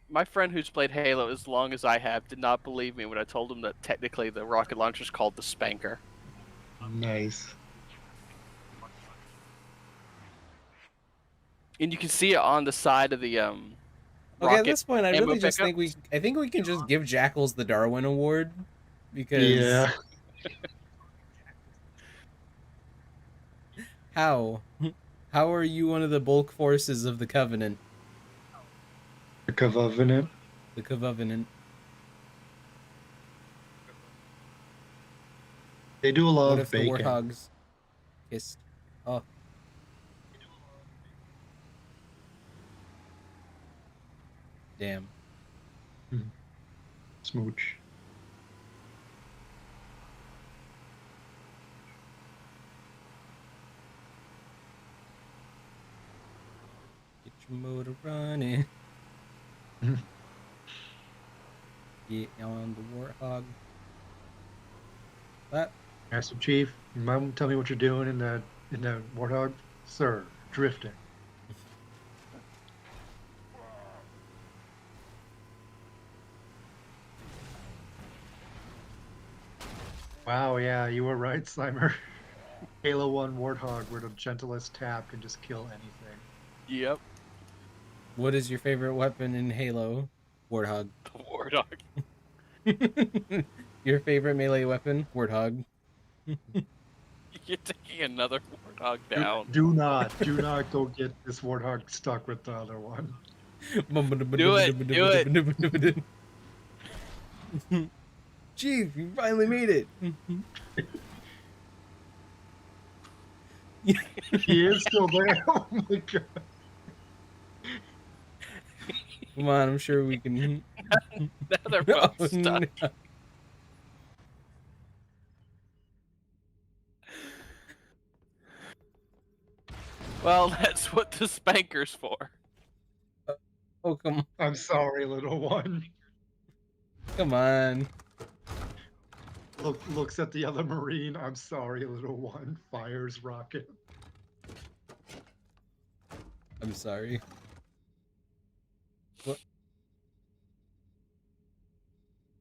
My friend who's played Halo as long as I have did not believe me when I told him that technically the rocket launcher is called the spanker. Nice. And you can see it on the side of the Okay, rocket at this point, I ammo really just pickup. think I think we can just give Jackals the Darwin Award. Because... Yeah. How? How are you one of the bulk forces of the Covenant? The Covovenant. The Covovenant. They do a lot What of if the bacon. warthogs kissed? Oh. Damn. Smooch. Get your motor running. Get on the warthog. That. Master Chief, you might tell me what you're doing in that warthog? Sir, drifting. Wow, yeah, you were right, Slimer. Halo 1 Warthog, where the gentlest tap can just kill anything. Yep. What is your favorite weapon in Halo? Warthog. The warthog. Your favorite melee weapon? Warthog. You're taking another warthog down. Do not go get this warthog stuck with the other one. Do it. Chief, you finally made it. He is still there. Oh my god. Come on, I'm sure we can. Now they're both Oh, stuck. no. Well, that's what the spanker's for. Oh, come I'm sorry, little one. Come on. Looks at the other Marine. I'm sorry, little one. Fires rocket. I'm sorry. What?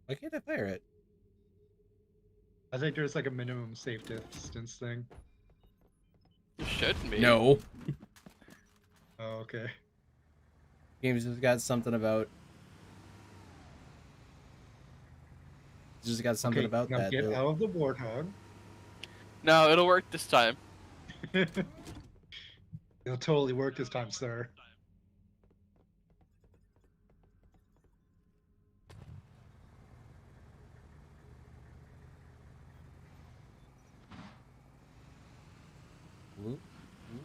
Why can't I fire it? I think there's like a minimum safe distance thing. It shouldn't be. No. Oh, okay. Games has got something about Just got something Okay, about now that. get though. out of the warthog. No, it'll work this time. It'll totally work this time, sir. Whoop, whoop.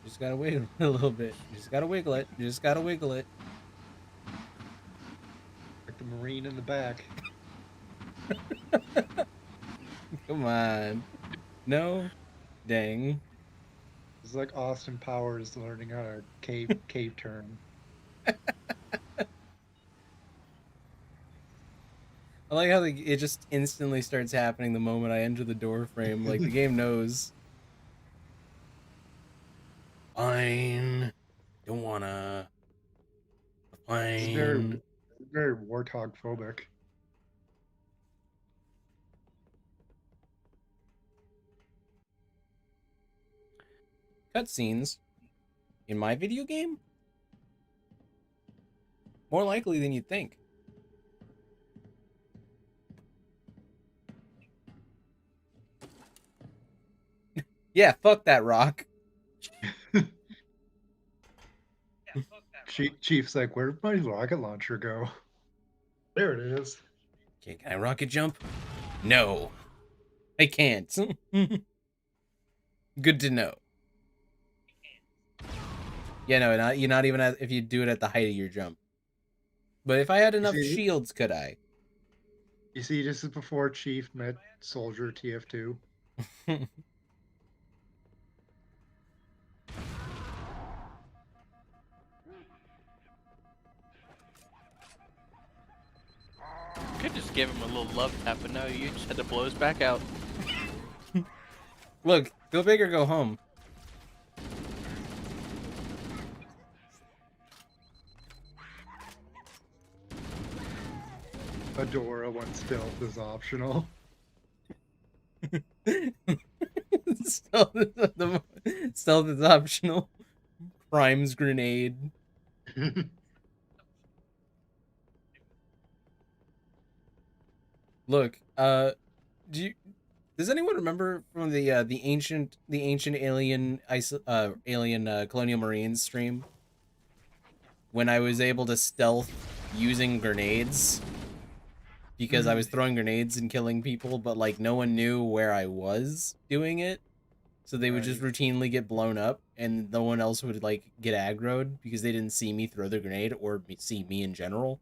Just gotta wiggle it a little bit. You just gotta wiggle it. You just gotta wiggle it. Like the Marine in the back. Come on. No. Dang. It's like Austin Powers learning how to cave turn. I like how it just instantly starts happening the moment I enter the door frame. Like the game knows. Fine. Don't wanna. It's Fine. very warthog phobic. Cutscenes in my video game? More likely than you'd think. Yeah, fuck that rock. Chief's like, where'd my rocket launcher go? There it is. Okay, can I rocket jump? No. I can't. Good to know. Yeah, no, you're not even if you do it at the height of your jump. But if I had enough shields, could I? You see, this is before Chief met Soldier TF2. Could just give him a little love tap, but no, you just had to blow his back out. Look, go big or go home. Adora when stealth is optional. Stealth is optional. Prime's grenade. Look, does anyone remember from the ancient alien colonial marines stream when I was able to stealth using grenades because I was throwing grenades and killing people, but like no one knew where I was doing it, so they would just routinely get blown up, and no one else would like get aggroed because they didn't see me throw the grenade or see me in general.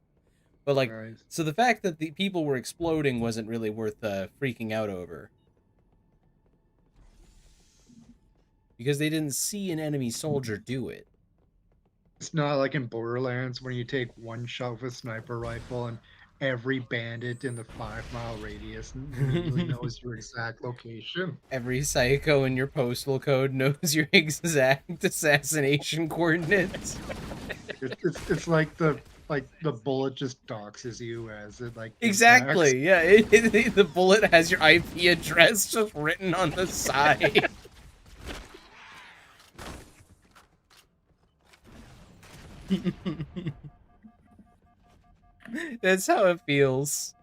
But like, so the fact that the people were exploding wasn't really worth freaking out over. Because they didn't see an enemy soldier do it. It's not like in Borderlands when you take one shot with a sniper rifle and every bandit in the 5-mile radius immediately knows your exact location. Every psycho in your postal code knows your exact assassination coordinates. It's like the bullet just doxes you as it like exactly impacts. Yeah, the bullet has your IP address just written on the side. That's how it feels.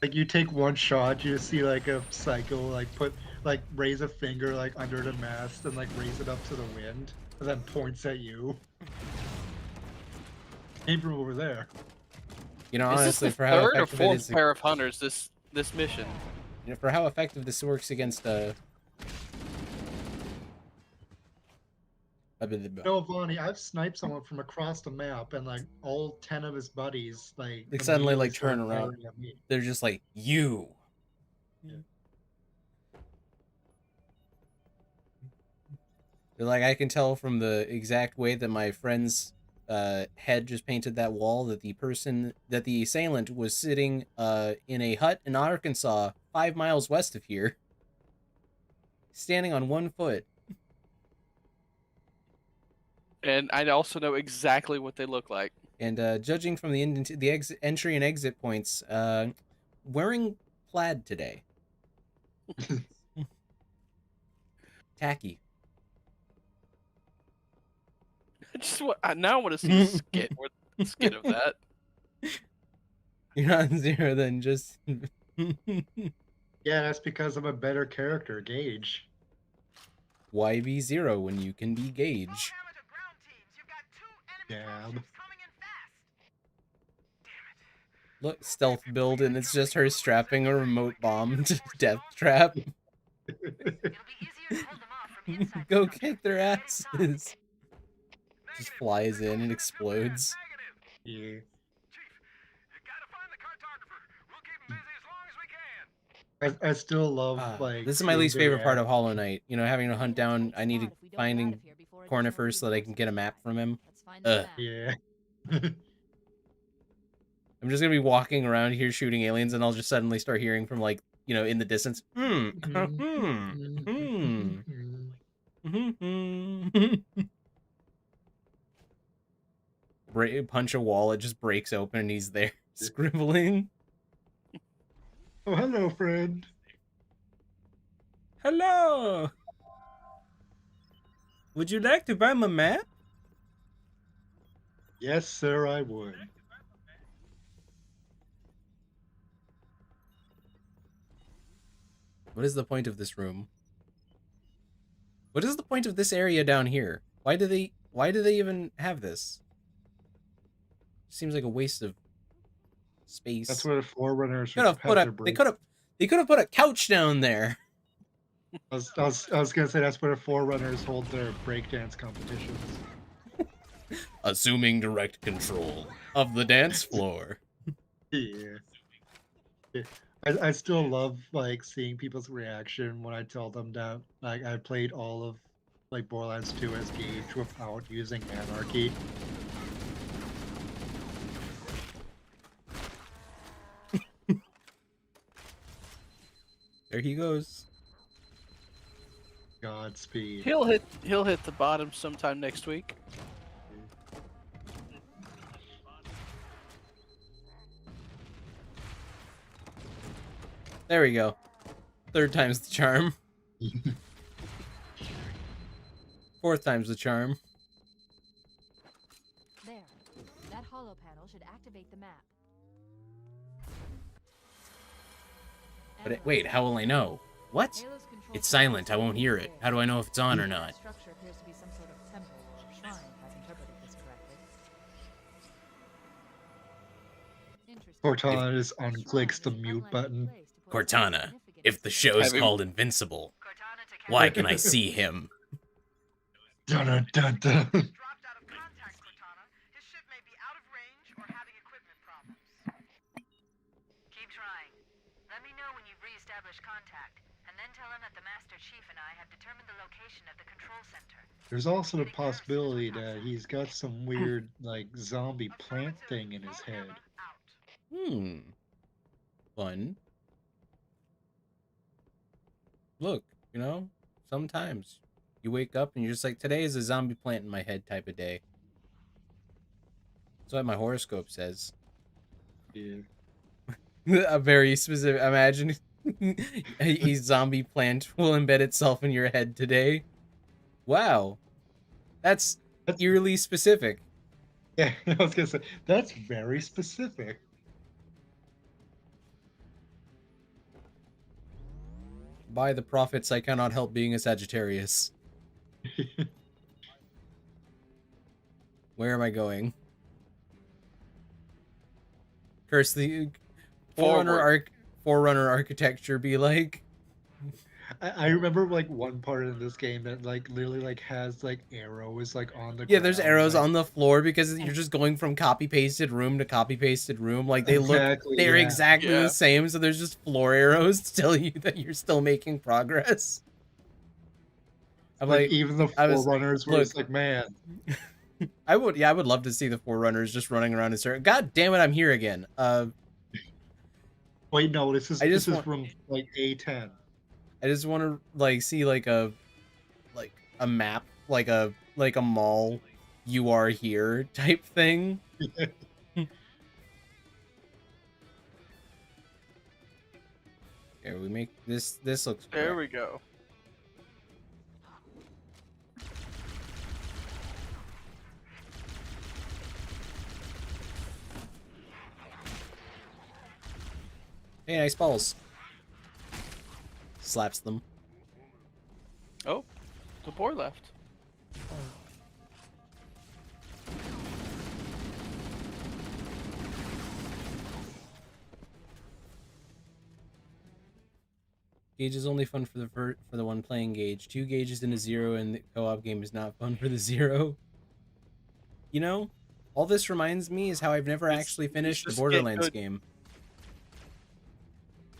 Like you take one shot, you just see like a psycho like raise a finger like under the mast and like raise it up to the wind and then points at you. Came from over there. You know, honestly, this for the how third or effective fourth it is, pair of hunters this mission. You know, for how effective this works against No, Vonnie, I've sniped someone from across the map, and like all 10 of his buddies, like they suddenly like start turn around. firing at me. They're just like you. Yeah. They're like, I can tell from the exact way that my friend's head just painted that wall that the assailant was sitting in a hut in Arkansas 5 miles west of here, standing on 1 foot. And I also know exactly what they look like. And judging from the entry and exit points, wearing plaid today. Tacky. Now I want to see a skit or a skit of that. You're not Zero, then just. Yeah, that's because I'm a better character, Gage. Why be Zero when you can be All Gage? hammer to ground teams. You've got 2 enemy Damn. dropships coming in fast. Look, stealth build, and it's just her strapping a remote bomb to Death Trap. It'll be easier to hold them off from inside the Go structure. kick their Get inside. asses. Just flies in and explodes. Yeah. Chief, you gotta find the cartographer. We'll keep him busy as long as we can. I still love like. This is my seeing least the favorite part of reaction. Hollow Knight. You know, having to hunt down. I need to finding Cornifer so that I can get a map from him. Ugh. Yeah. I'm just gonna be walking around here shooting aliens, and I'll just suddenly start hearing from like, you know, in the distance. Punch a wall, it just breaks open, and he's there scribbling. Oh, hello, friend. Hello. Would you like to buy my map? Yes, sir, I would. What is the point of this room? What is the point of this area down here? Why do they even have this? Seems like a waste of space. That's where the Forerunners Could have have put their a break. they could have put a couch down there. I was gonna say that's where the Forerunners hold their breakdance competitions. Assuming direct control of the dance floor. Yeah. Yeah. I still love like seeing people's reaction when I tell them that like I played all of like Borderlands 2 as Gage without using Anarchy. There he goes. Godspeed. He'll hit the bottom sometime next week. There we go. Third time's the charm. Fourth time's the charm. There. That hollow panel should activate the map. But wait, how will I know? What? Halo's control It's center silent. I won't hear it. How do I know if it's on or not? The structure appears to be some sort of temple or shrine, if I've interpreted this correctly. Interesting. Cortana just unclicks the mute button. Cortana, if the show's Have you- called Invincible, Cortana to why Captain. can I see him? Dun dun dun dun. Dropped out of contact, Cortana. His ship may be out of range or having equipment problems. Keep trying. Let me know when you've re-established contact, and then tell him that the Master Chief and I have determined the location of the control center. There's also the possibility that he's got some weird like zombie plant thing in his head. Out. Fun. Look, you know, sometimes you wake up and you're just like, today is a zombie plant in my head type of day. That's what my horoscope says. Yeah. A very specific. Imagine a zombie plant will embed itself in your head today. Wow, that's eerily specific. Yeah, I was gonna say that's very specific. By the prophets, I cannot help being a Sagittarius. Where am I going? Curse the Forerunner architecture be like. I remember like one part in this game that like literally like has like arrows like on the Yeah, there's ground, arrows like- on the floor because you're just going from copy pasted room to copy pasted room. Like they Exactly, they're yeah. exactly Yeah. the same. So there's just floor arrows to tell you that you're still making progress. I'm like, like, even the I was- Forerunners were look. just like, man, I would love to see the Forerunners just running around in circles. God damn it, I'm here again. wait, no, this is I just this is want- from like A10. I just want to like see like a map, like a mall. You are here type thing. Here we make this. This looks. There correct. we go. Hey, nice balls. Slaps them. Oh, the boar left. Gauge is only fun for the one playing Gauge. 2 gauges in a 0 and the co-op game is not fun for the 0. You know, all this reminds me is how I've never actually finished a just get Borderlands good. game.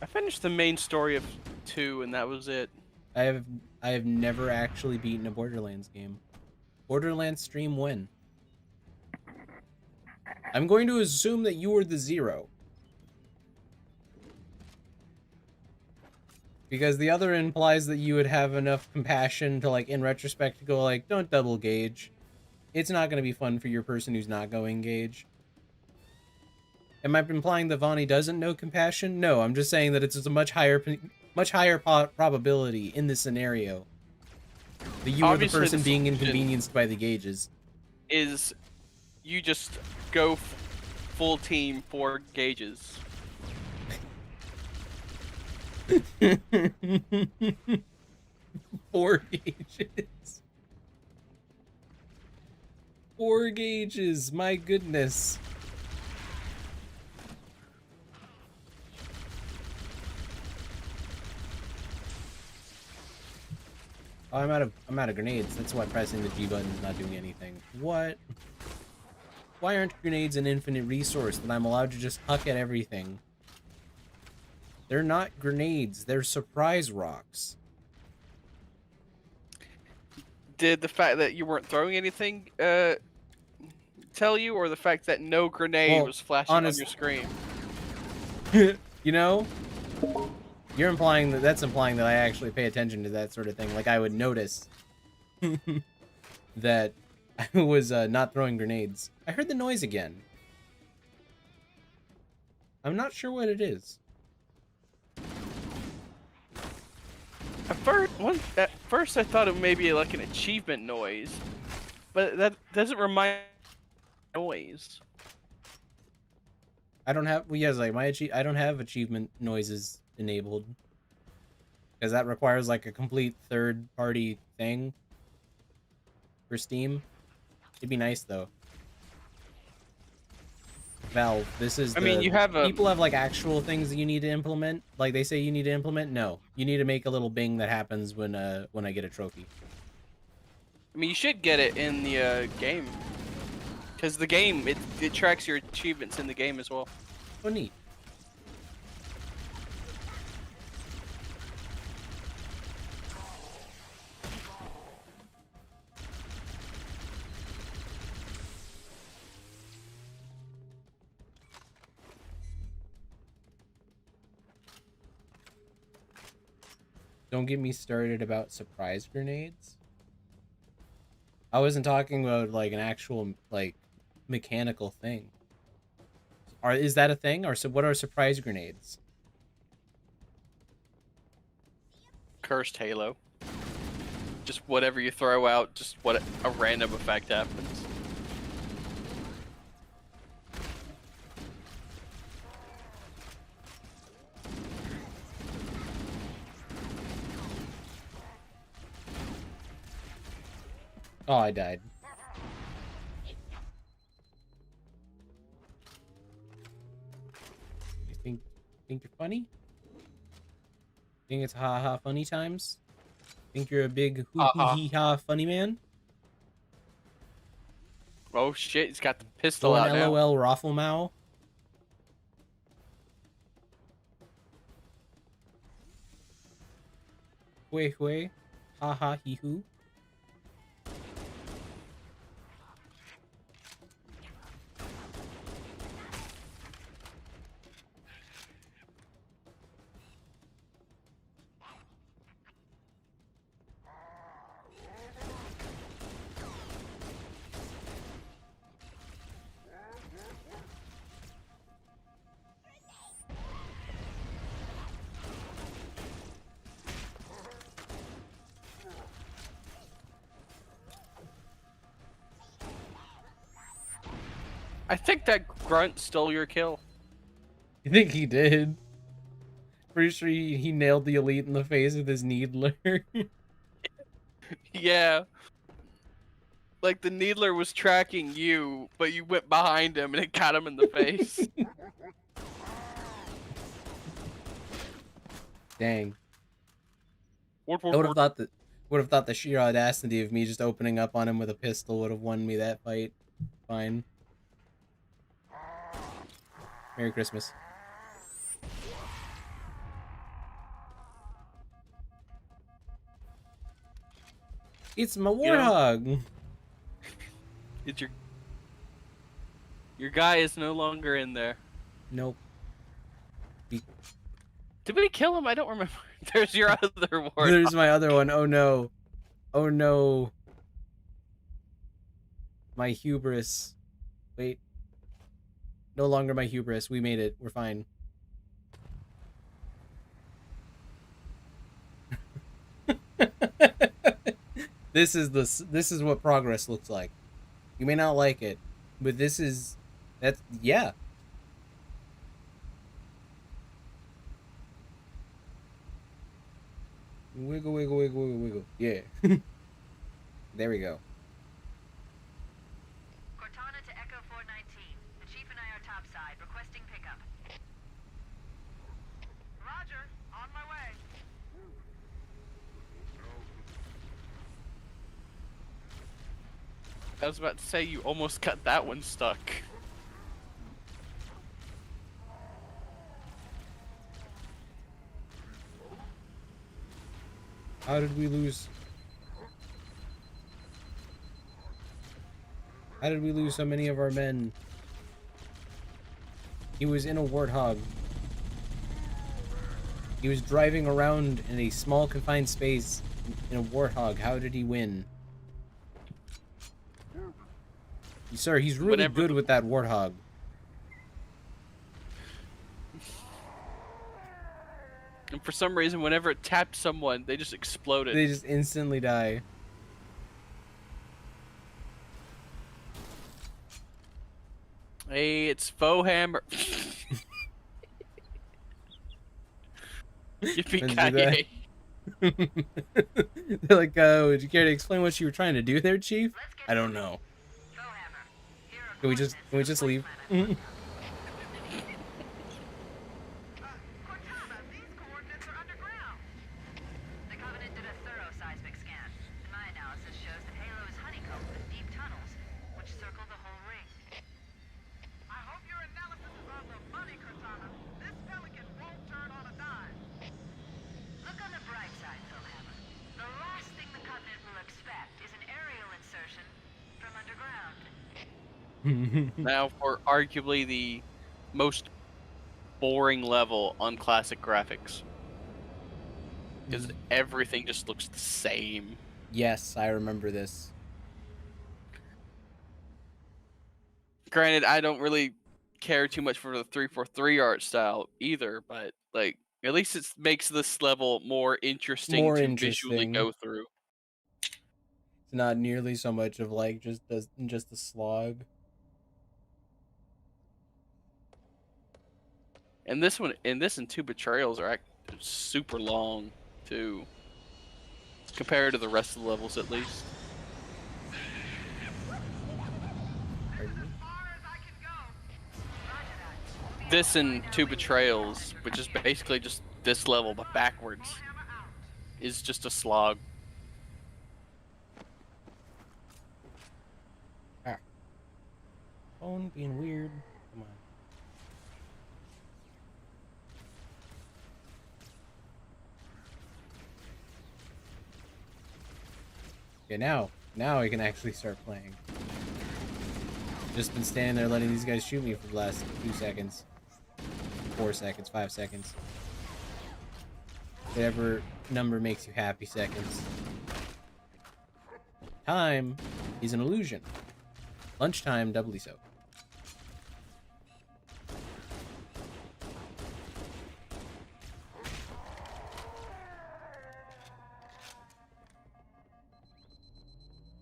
I finished the main story of 2, and that was it. I have never actually beaten a Borderlands game. Borderlands stream when? I'm going to assume that you were the 0. Because the other implies that you would have enough compassion to, like, in retrospect, to go, like, don't double Gauge. It's not going to be fun for your person who's not going Gauge. Am I implying that Vonnie doesn't know compassion? No, I'm just saying that it's a much higher probability in this scenario that you Obviously, are the person the being solution inconvenienced by the gauges. Is you just go full team 4 gauges. 4 gauges. 4 gauges, my goodness. Oh, I'm out of grenades. That's why pressing the G button is not doing anything. What? Why aren't grenades an infinite resource that I'm allowed to just huck at everything? They're not grenades, they're surprise rocks. Did the fact that you weren't throwing anything tell you, or the fact that no grenade was flashing on your screen? You know? That's implying that I actually pay attention to that sort of thing. Like I would notice that I was not throwing grenades. I heard the noise again. I'm not sure what it is. At first I thought it may be like an achievement noise, but that doesn't remind noise. I don't have, well, yes, like I don't have achievement noises enabled. Because that requires like a complete third-party thing for Steam. It'd be nice though. Valve, this is. I mean, you have people have like actual things that you need to implement. Like they say you need to implement. No, you need to make a little bing that happens when I get a trophy. I mean, you should get it in the game, because the game it tracks your achievements in the game as well. Oh, neat. Don't get me started about surprise grenades. I wasn't talking about like an actual like mechanical thing. Is that a thing, or so? What are surprise grenades? Cursed Halo. Just whatever you throw out, just what a random effect happens. Oh, I died. You think you're funny? Think it's ha ha funny times? Think you're a big hoo hoo hee ha funny man? Oh shit, he's got the pistol out now. LOL Rafflemau? Hui hui, ha ha hee hoo. I think that grunt stole your kill. You think he did? Pretty sure he nailed the elite in the face with his needler. Yeah. Like the needler was tracking you, but you went behind him and it got him in the face. Dang. Ward, I ward, would have ward. thought that the sheer audacity of me just opening up on him with a pistol would have won me that fight. Fine. Merry Christmas. It's my You know? warthog. It's your guy is no longer in there. Nope. Did we kill him? I don't remember. There's your other ward. There's my other one. Oh no. Oh no. My hubris. Wait. No longer my hubris. We made it. We're fine. This is what progress looks like. You may not like it, but yeah. Wiggle, wiggle, wiggle, wiggle, wiggle. Yeah. There we go. Cortana to Echo 419. The Chief and I are topside, requesting pickup. Roger, on my way. I was about to say you almost got that one stuck. How did we lose? How did we lose so many of our men? He was in a warthog. He was driving around in a small confined space in a warthog. How did he win? Sir, he's really good with that warthog. And for some reason, whenever it tapped someone, they just exploded. They just instantly die. Hey, it's faux hammer. Yippee-ki-yay. They're like, would you care to explain what you were trying to do there, Chief? I don't know. Can we just leave? Cortana, these coordinates are underground. The Covenant did a thorough seismic scan. My analysis shows that Halo is honeycombed with deep tunnels, which circle the whole ring. I hope your analysis is on the money, Cortana. This pelican won't turn on a dime. Look on the bright side, Philhammer. The last thing the Covenant will expect is an aerial insertion from underground. Now for arguably the most boring level on classic graphics. Because everything just looks the same. Yes, I remember this. Granted, I don't really care too much for the 343 art style either, but like at least it makes this level more interesting to visually go through. It's not nearly so much of like just a slog. And this one, and Two Betrayals are super long too, compared to the rest of the levels at least. This and Two Betrayals, which is basically just this level but backwards, is just a slog. Phone being weird. Come on. Okay, now I can actually start playing. Just been standing there letting these guys shoot me for the last 2 seconds. 4 seconds, 5 seconds. Whatever number makes you happy seconds. Time is an illusion. Lunchtime, doubly so.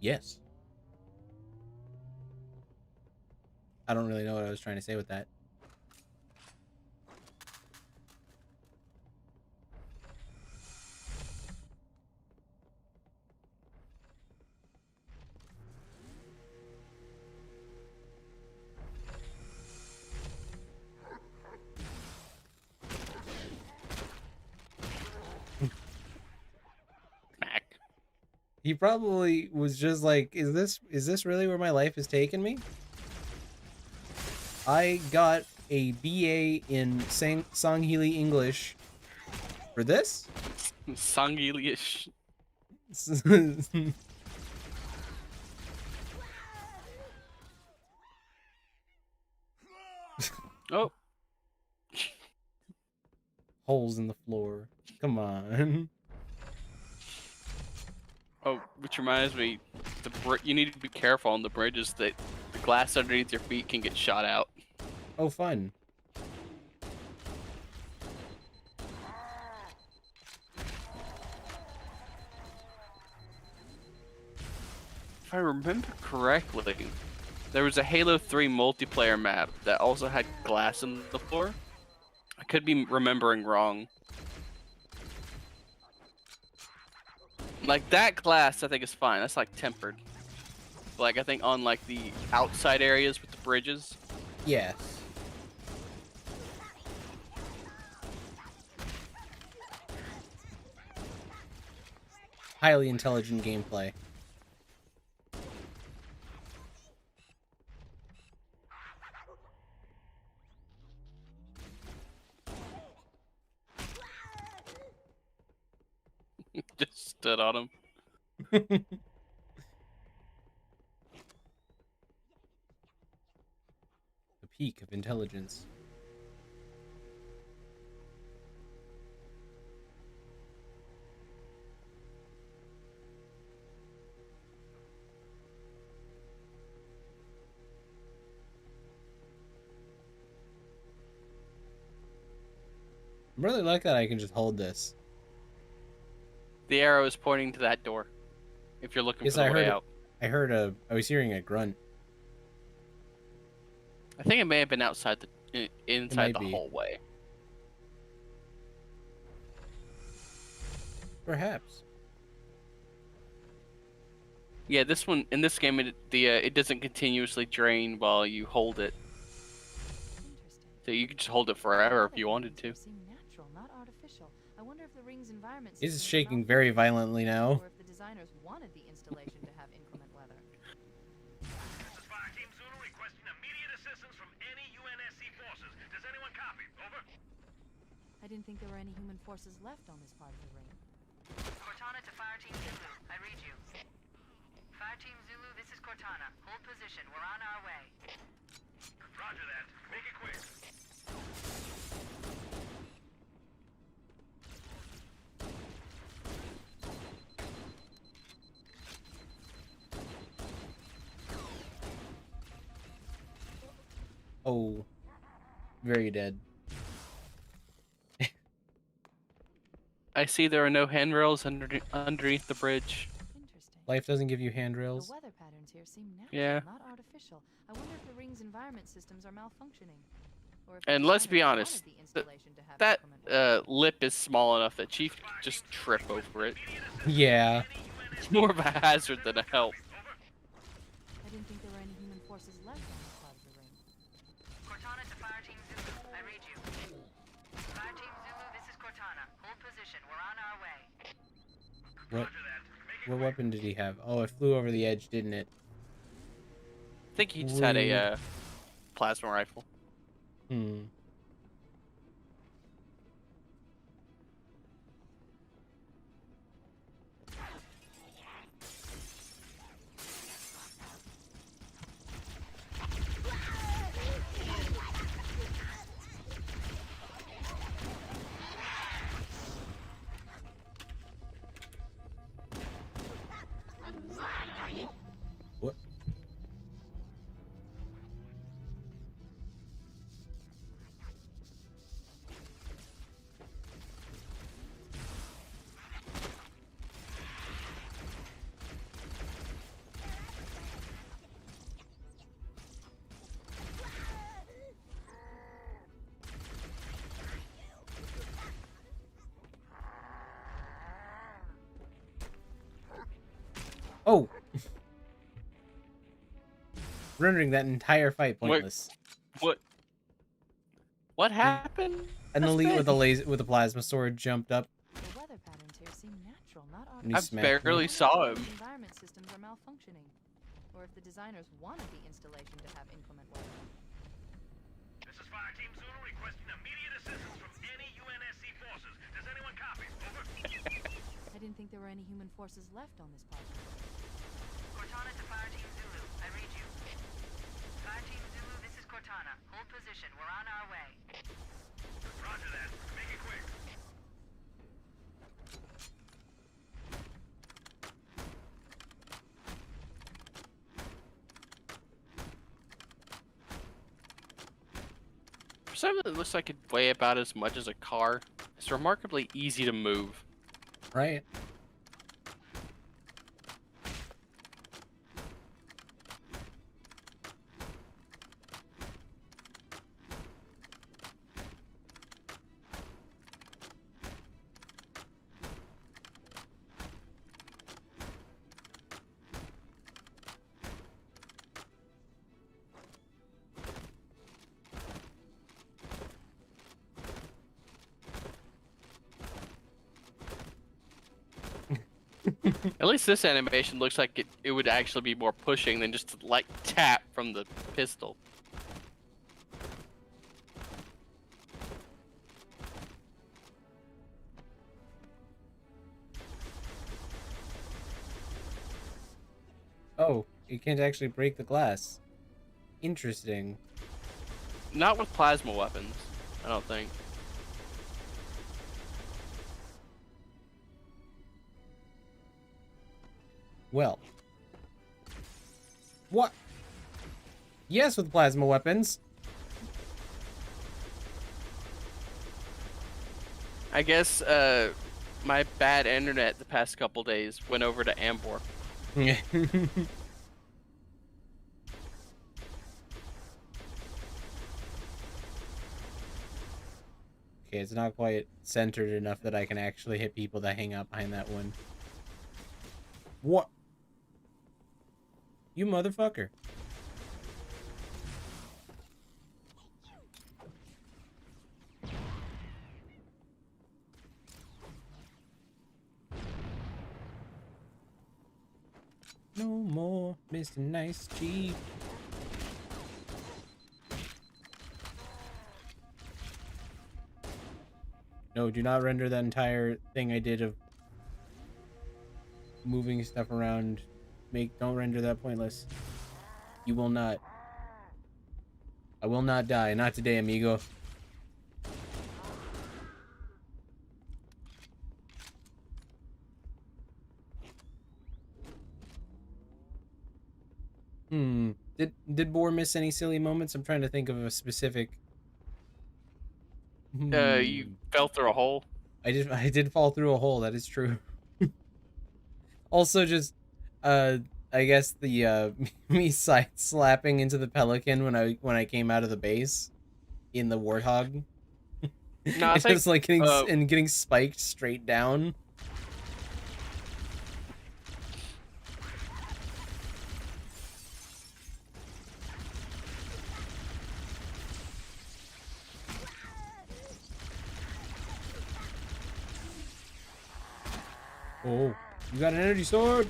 Yes. I don't really know what I was trying to say with that. He probably was just like, is this really where my life has taken me? I got a BA in Songhili English for this? Sangilish. Oh. Holes in the floor. Come on. Oh, which reminds me, you need to be careful on the bridges that the glass underneath your feet can get shot out. Oh, fun. If I remember correctly, there was a Halo 3 multiplayer map that also had glass in the floor. I could be remembering wrong. Like, that glass, I think, is fine. That's, like, tempered. Like, I think on, like, the outside areas with the bridges. Yeah. Highly intelligent gameplay. Just stood on him. The peak of intelligence. I really like that I can just hold this. The arrow is pointing to that door. If you're looking Yes, for the I way heard. out. I was hearing a grunt. I think it may have been outside inside the be. hallway. Perhaps. Yeah, this one in this game it doesn't continuously drain while you hold it, Interesting. so you can just hold it forever if you wanted to. Seem natural, not artificial. I wonder if the ring's environment He's systems are shaking very malfunctioning, violently now. or if the designers wanted the installation to have inclement weather. This is Fire Team Zulu requesting immediate assistance from any UNSC forces. Does anyone copy? Over. I didn't think there were any human forces left on this part of the ring. Cortana to Fire Team Zulu. I read you. Fire Team Zulu, this is Cortana. Hold position. We're on our way. Roger that. Make it quick. Oh, very dead. I see there are no handrails underneath the bridge. Interesting. Life doesn't give you The handrails. weather patterns here seem natural, Yeah. not artificial. I wonder if the ring's environment systems are malfunctioning. Or if And the let's be designers honest, wanted the installation to have That inclement weather. lip is small enough that Chief could just trip over it. Yeah. It's more of a hazard than a help. I didn't think there were any human forces left on this part of the ring. Cortana to Fire Team Zulu. I read you. Fire Team Zulu, this is Cortana. Hold position. We're on our way. What weapon did he have? Oh, it flew over the edge, didn't it? I think he just had a Weird. plasma rifle. Hmm. What? Oh! Rendering that entire fight pointless. What happened? An That's elite big. with a plasma sword jumped up. The weather patterns here seem natural, not When he I smacked me. barely saw him. Environment systems are malfunctioning, or if the designers wanted the installation to have inclement weather. This is Fire Team Zulu requesting immediate assistance from any UNSC forces. Does anyone copy? Over. I didn't think there were any human forces left on this project. Cortana to Fire Team Zulu. I read you. Fire Team Zulu, this is Cortana. Hold position. We're on our way. Roger that. Make it quick. For something that looks like it weigh about as much as a car, it's remarkably easy to move. Right. At least this animation looks like it would actually be more pushing than just like tap from the pistol. Oh, you can't actually break the glass. Interesting. Not with plasma weapons, I don't think. Well. What? Yes, with plasma weapons. I guess my bad internet the past couple days went over to Ambor. Okay, it's not quite centered enough that I can actually hit people that hang out behind that one. What? You motherfucker. No more Mr. Nice Chief. No, do not render that entire thing I did of moving stuff around. Don't render that pointless. You will not. I will not die. Not today, amigo. Did Boar miss any silly moments? I'm trying to think of a specific. You fell through a hole. I did fall through a hole, that is true. Also just I guess the me side slapping into the pelican when I came out of the base in the warthog. No, I It's think just like getting spiked straight down. Oh, you got an energy sword.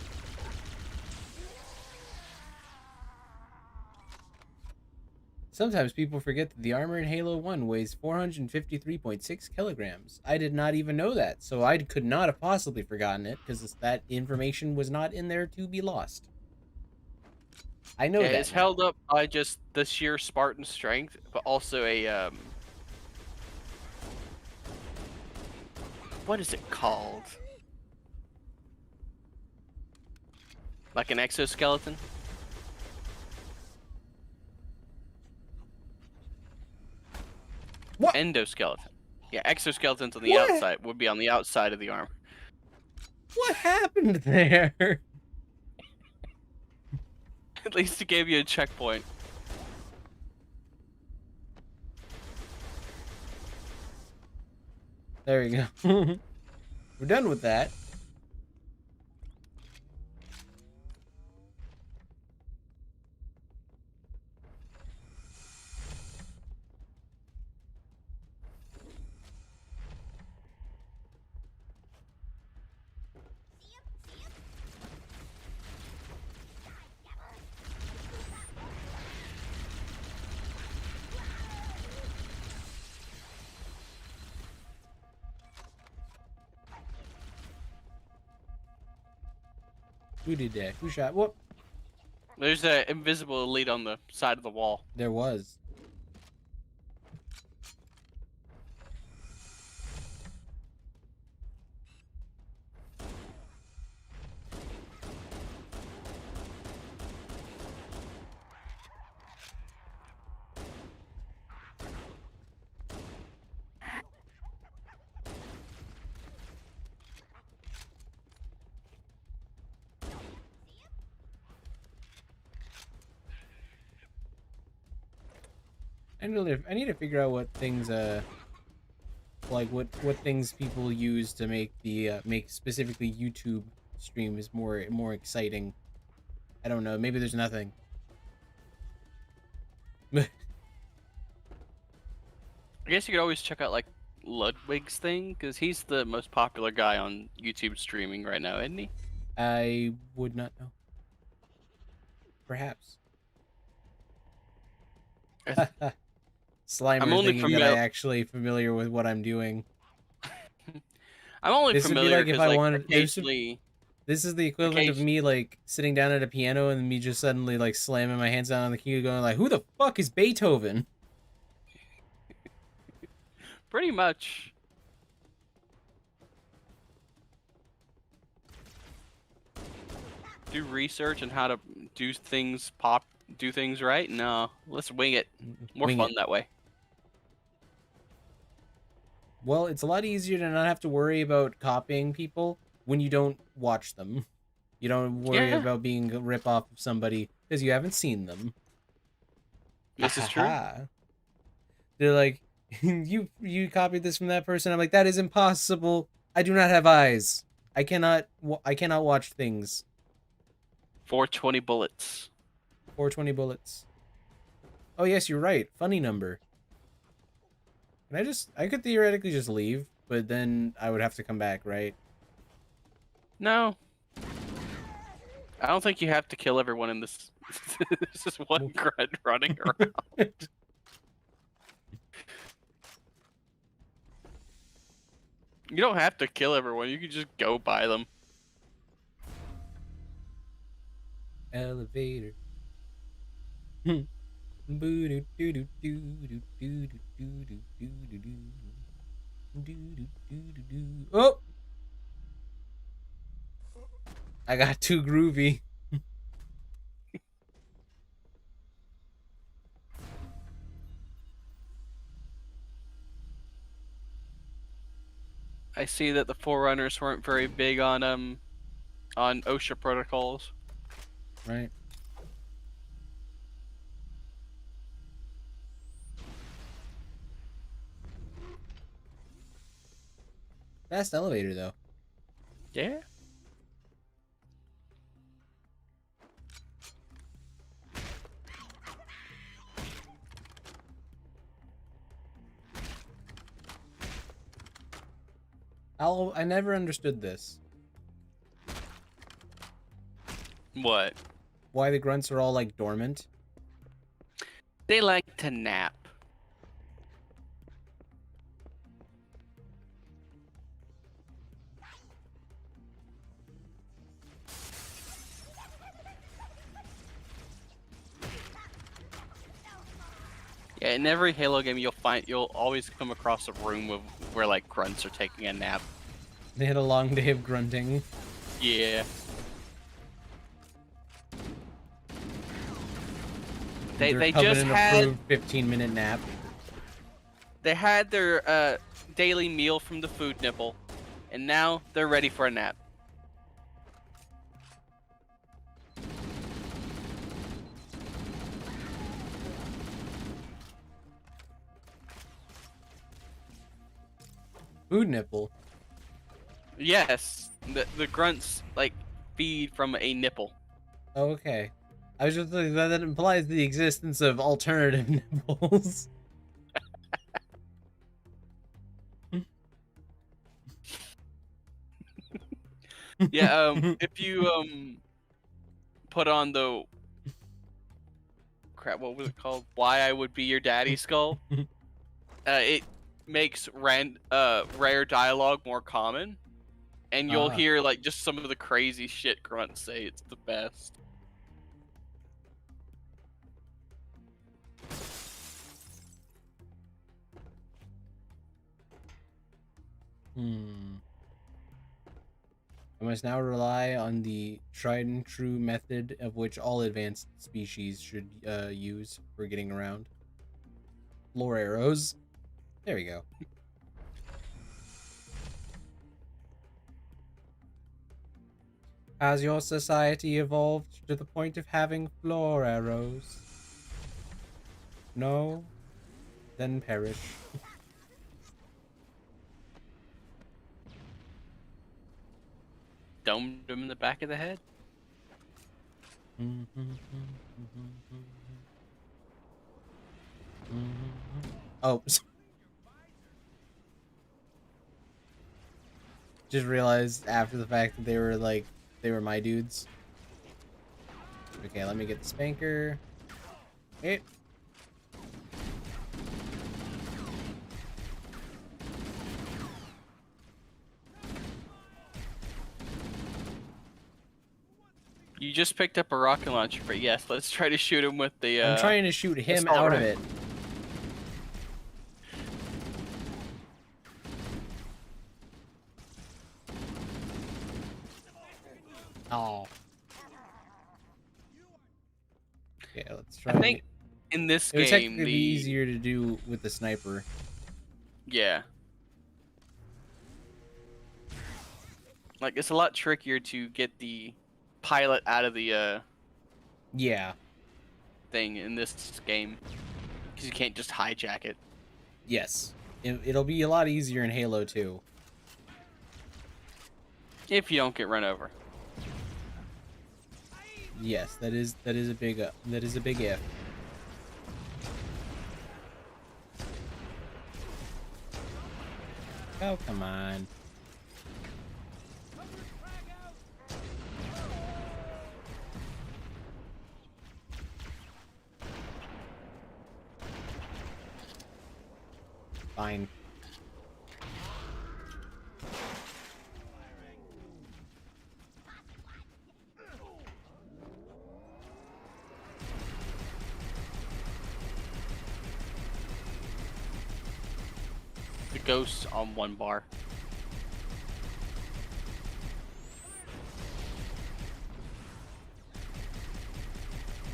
Sometimes people forget that the armor in Halo 1 weighs 453.6 kilograms. I did not even know that, so I could not have possibly forgotten it, because that information was not in there to be lost. I know that. It's held up by just the sheer Spartan strength, but also a what is it called? Like an exoskeleton? What? Endoskeleton. Yeah, exoskeletons on the outside would be on the outside of the armor. What happened there? At least it gave you a checkpoint. There we go. We're done with that. Who did that? Who shot? Whoop. There's an invisible elite on the side of the wall. There was. I need to figure out what things like what things people use to make the make specifically YouTube streams more exciting. I don't know. Maybe there's nothing. I guess you could always check out like Ludwig's thing, because he's the most popular guy on YouTube streaming right now, isn't he? I would not know. Perhaps. Slimer I'm only thinking that I actually familiar with what I'm doing. I'm only This would be familiar like if because I like, wanted- occasionally. This is the equivalent of me like sitting down at a piano and me just suddenly like slamming my hands down on the key, going like, "Who the fuck is Beethoven?" Pretty much. Do research on how to do things right? No, let's wing it. More Wing fun it. that way. Well, it's a lot easier to not have to worry about copying people when you don't watch them. You don't worry about being a rip-off of somebody because you haven't seen them. This is true. They're like, you copied this from that person. I'm like, that is impossible. I do not have eyes. I cannot watch things. 420 bullets. 420 bullets. Oh yes, you're right. Funny number. Can I could theoretically just leave, but then I would have to come back, right? No. I don't think you have to kill everyone in this. This is one grunt running around. You don't have to kill everyone. You can just go by them. Elevator. Oh! I got too groovy. I see that the Forerunners weren't very big on OSHA protocols. Right. Fast elevator though. Yeah. I never understood this. What? Why the grunts are all like dormant? They like to nap. Yeah, in every Halo game you'll always come across a room where like grunts are taking a nap. They had a long day of grunting. Yeah. They just had 15-minute nap. They had their daily meal from the food nipple, and now they're ready for a nap. Food nipple. Yes, the grunts like feed from a nipple. Oh, okay. I was just thinking that implies the existence of alternative nipples. Yeah, if you put on the crap, what was it called? Why I Would Be Your Daddy skull. It makes rare dialogue more common. and you'll hear like just some of the crazy shit grunts say. It's the best. I must now rely on the tried and true method of which all advanced species should use for getting around. Floor arrows. There we go. Has your society evolved to the point of having floor arrows? No? Then perish. Domed him in the back of the head. Oh. Just realized after the fact that they were my dudes. Okay, let me get the spanker. Hey. You just picked up a rocket launcher, but yes, let's try to shoot him with the. I'm trying to shoot him out of it. Oh. Okay, let's try. I think in this game, it would technically be easier to do with the sniper. Yeah. Like, it's a lot trickier to get the pilot out of the yeah, thing in this game, because you can't just hijack it. Yes, it'll be a lot easier in Halo 2 if you don't get run over. Yes, that is a big if. Oh, come on. Fine. The ghost on one bar.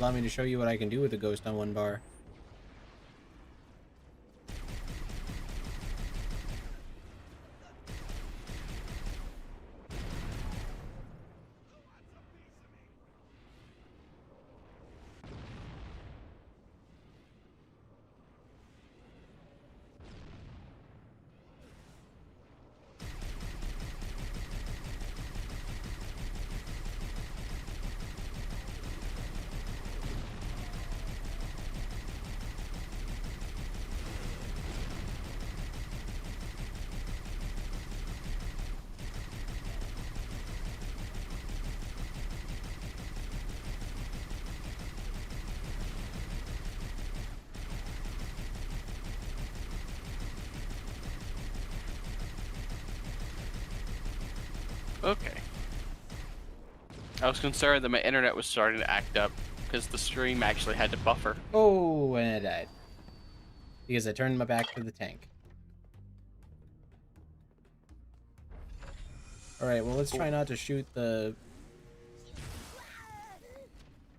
Allow me to show you what I can do with the ghost on one bar. Okay. I was concerned that my internet was starting to act up because the stream actually had to buffer. Oh, and I died. Because I turned my back to the tank. Alright, well, let's try not to shoot the...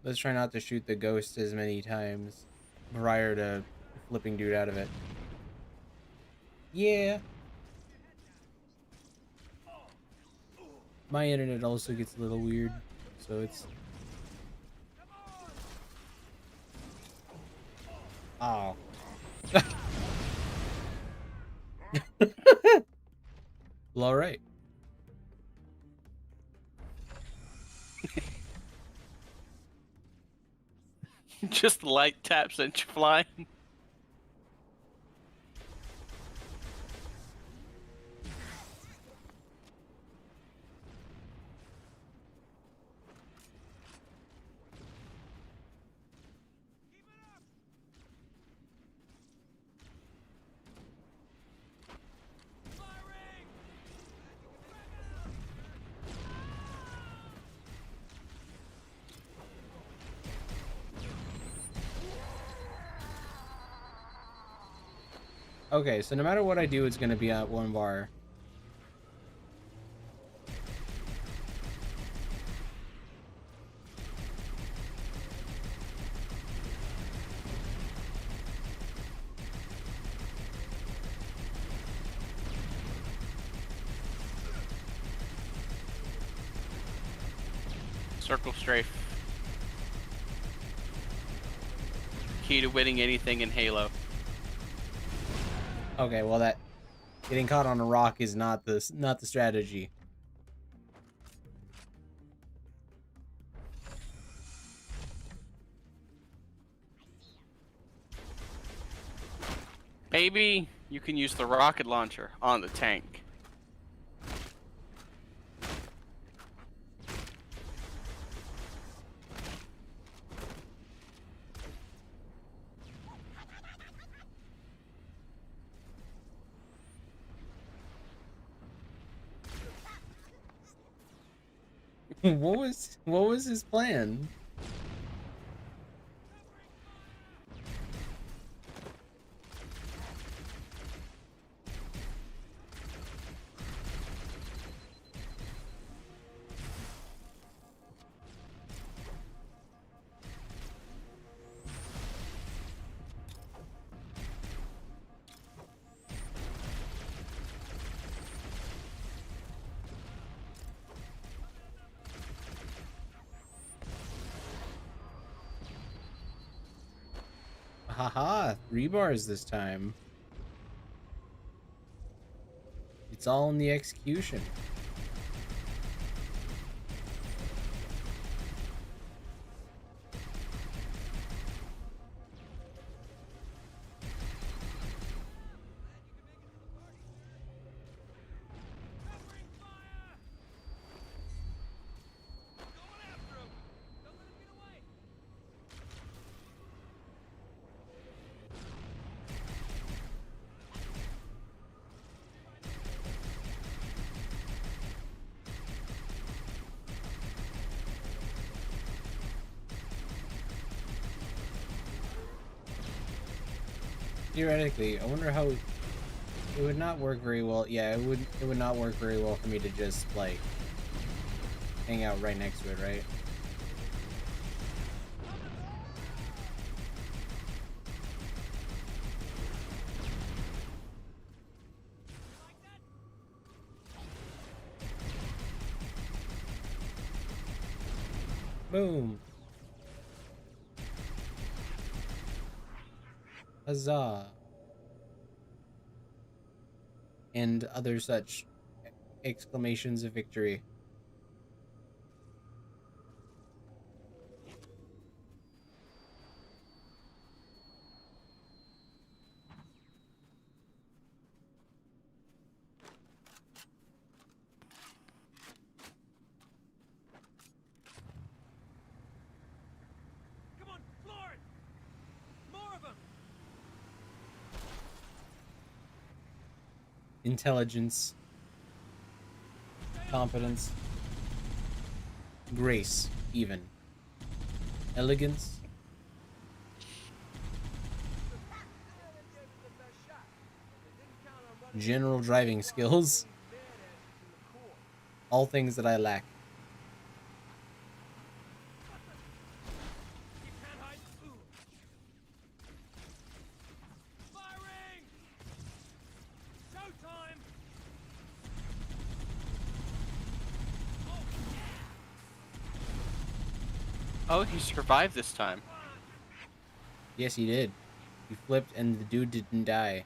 Let's try not to shoot the ghost as many times prior to flipping dude out of it. Yeah. My internet also gets a little weird, so it's... Oh. Well, alright. Just light taps and flying. Okay, so no matter what I do, it's gonna be at 1 bar. Circle strafe. Key to winning anything in Halo. Okay, well that getting caught on a rock is not the strategy. Maybe you can use the rocket launcher on the tank. What was his plan? Haha, 3 bars this time. It's all in the execution. Theoretically, I wonder how it would not work very well. Yeah, it would not work very well for me to just like hang out right next to it, right? Boom. Huzzah. And other such exclamations of victory. Come on, floor it! More of them! Intelligence. Competence. Grace, even. Elegance. General driving skills. All things that I lack. Firing! Showtime! Oh, he survived this time. Yes, he did. He flipped and the dude didn't die.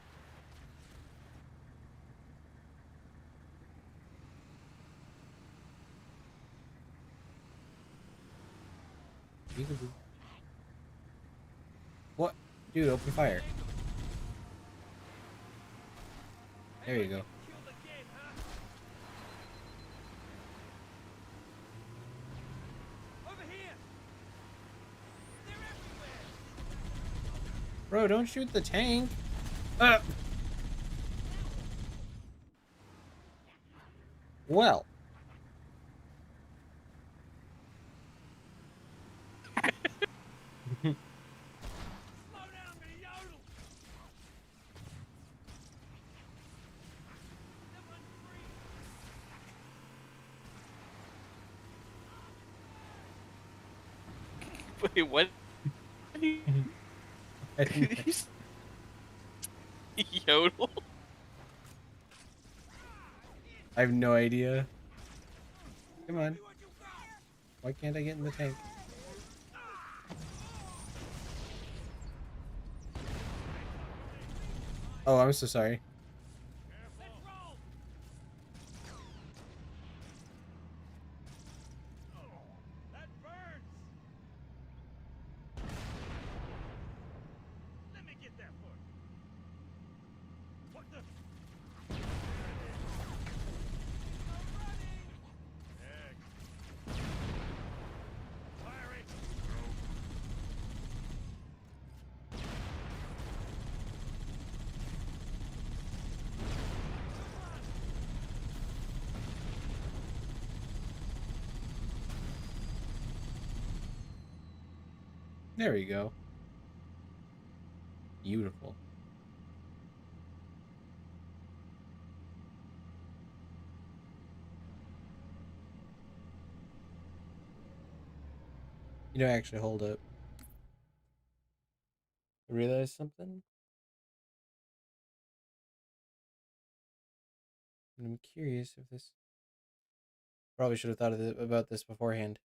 What? Dude, open fire. There you go. Killed again, huh? Over here! They're everywhere! Bro, don't shoot the tank. Well. Slow down, the yodel! Wait, what? Yodel? I have no idea. Come on. Why can't I get in the tank? Oh, I'm so sorry. That burns! Let me get that for you. What the? Firing! There we go. Beautiful. You know, actually, hold up. I realized something. And I'm curious if this... Probably should have thought about this beforehand.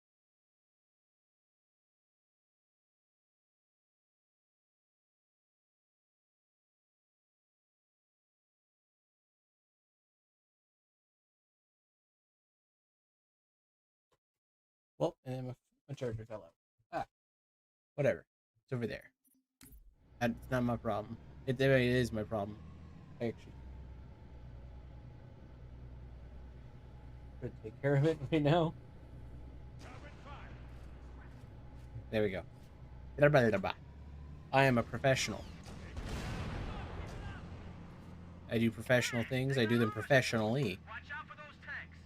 Well, and then my charger fell out. Ah, whatever. It's over there. It's not my problem. It is my problem. I actually should take care of it right now. There we go. I am a professional. I do professional things. I do them professionally. Watch out for those tanks.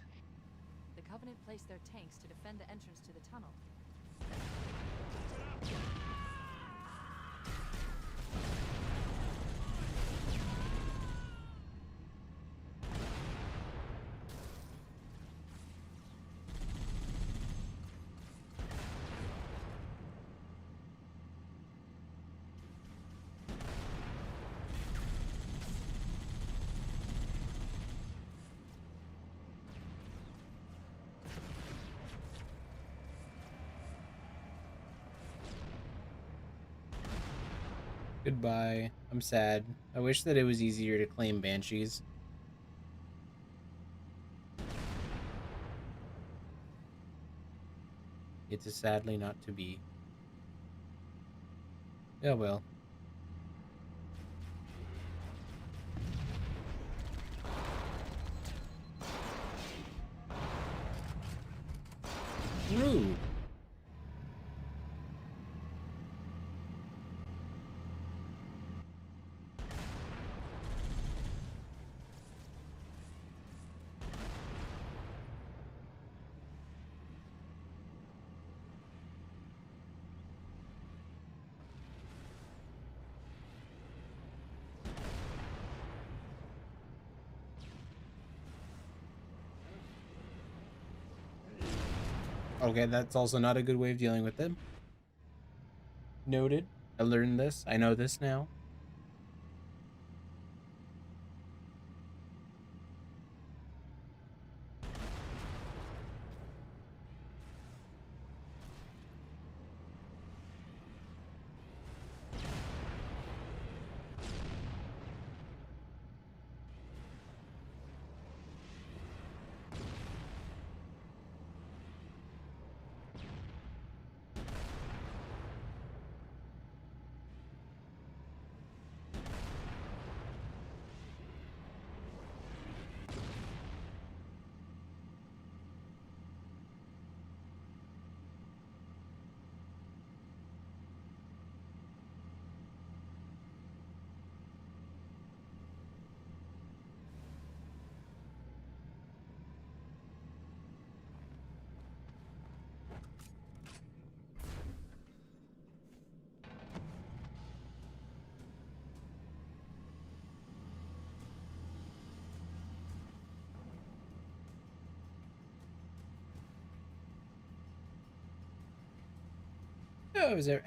The Covenant placed their tanks to defend the entrance to the tunnel. Goodbye. I'm sad. I wish that it was easier to claim banshees. It is sadly not to be. Oh well. Rude. Okay, that's also not a good way of dealing with them. Noted. I learned this. I know this now.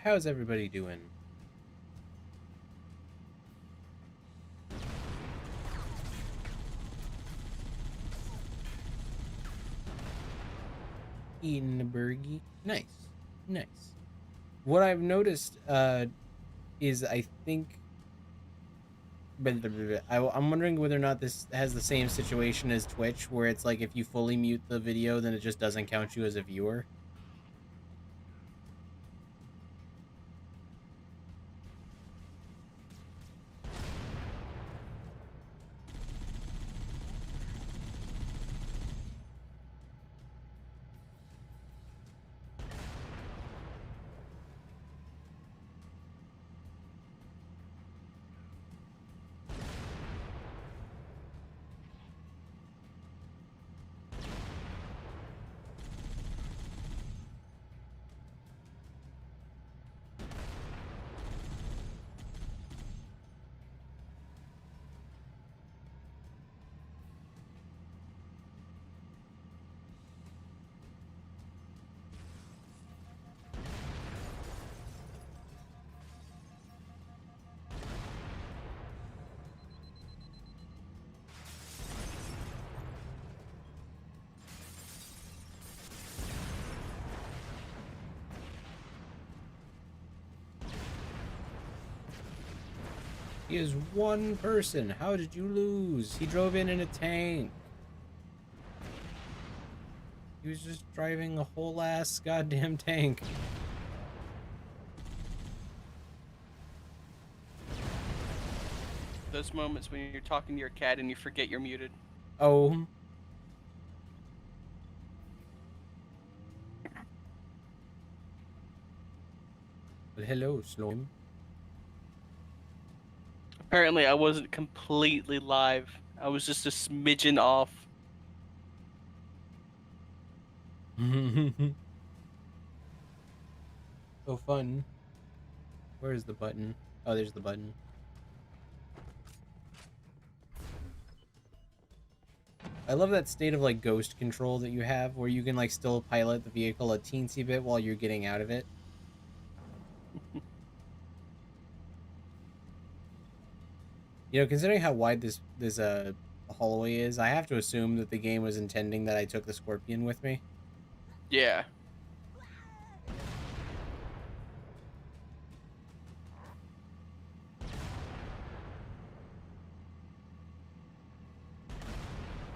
How's everybody doing? Eating a burgie. Nice. Nice. What I've noticed is I think I'm wondering whether or not this has the same situation as Twitch, where it's like if you fully mute the video, then it just doesn't count you as a viewer. He is one person. How did you lose? He drove in a tank. He was just driving a whole ass goddamn tank. Those moments when you're talking to your cat and you forget you're muted. Oh. But hello, Slime. Apparently, I wasn't completely live. I was just a smidgen off. So fun. Where's the button? Oh, there's the button. I love that state of like ghost control that you have, where you can like still pilot the vehicle a teensy bit while you're getting out of it. You know, considering how wide this hallway is, I have to assume that the game was intending that I took the Scorpion with me. Yeah.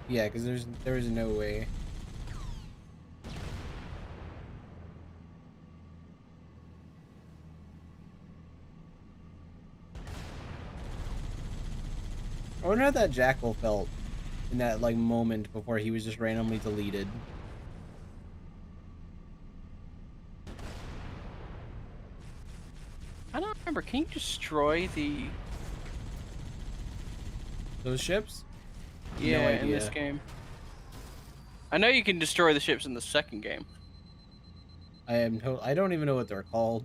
Yeah, because there is no way. I wonder how that Jackal felt in that like moment before he was just randomly deleted. I don't remember. Can you destroy Those ships? Yeah, No in this idea. game. I know you can destroy the ships in the second game. I don't even know what they're called.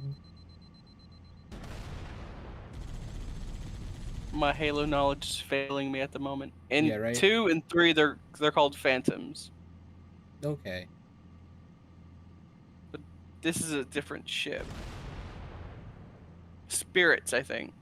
My Halo knowledge is failing me at the moment. In Yeah, right? 2 and 3, they're called Phantoms. Okay. But this is a different ship. Spirits, I think.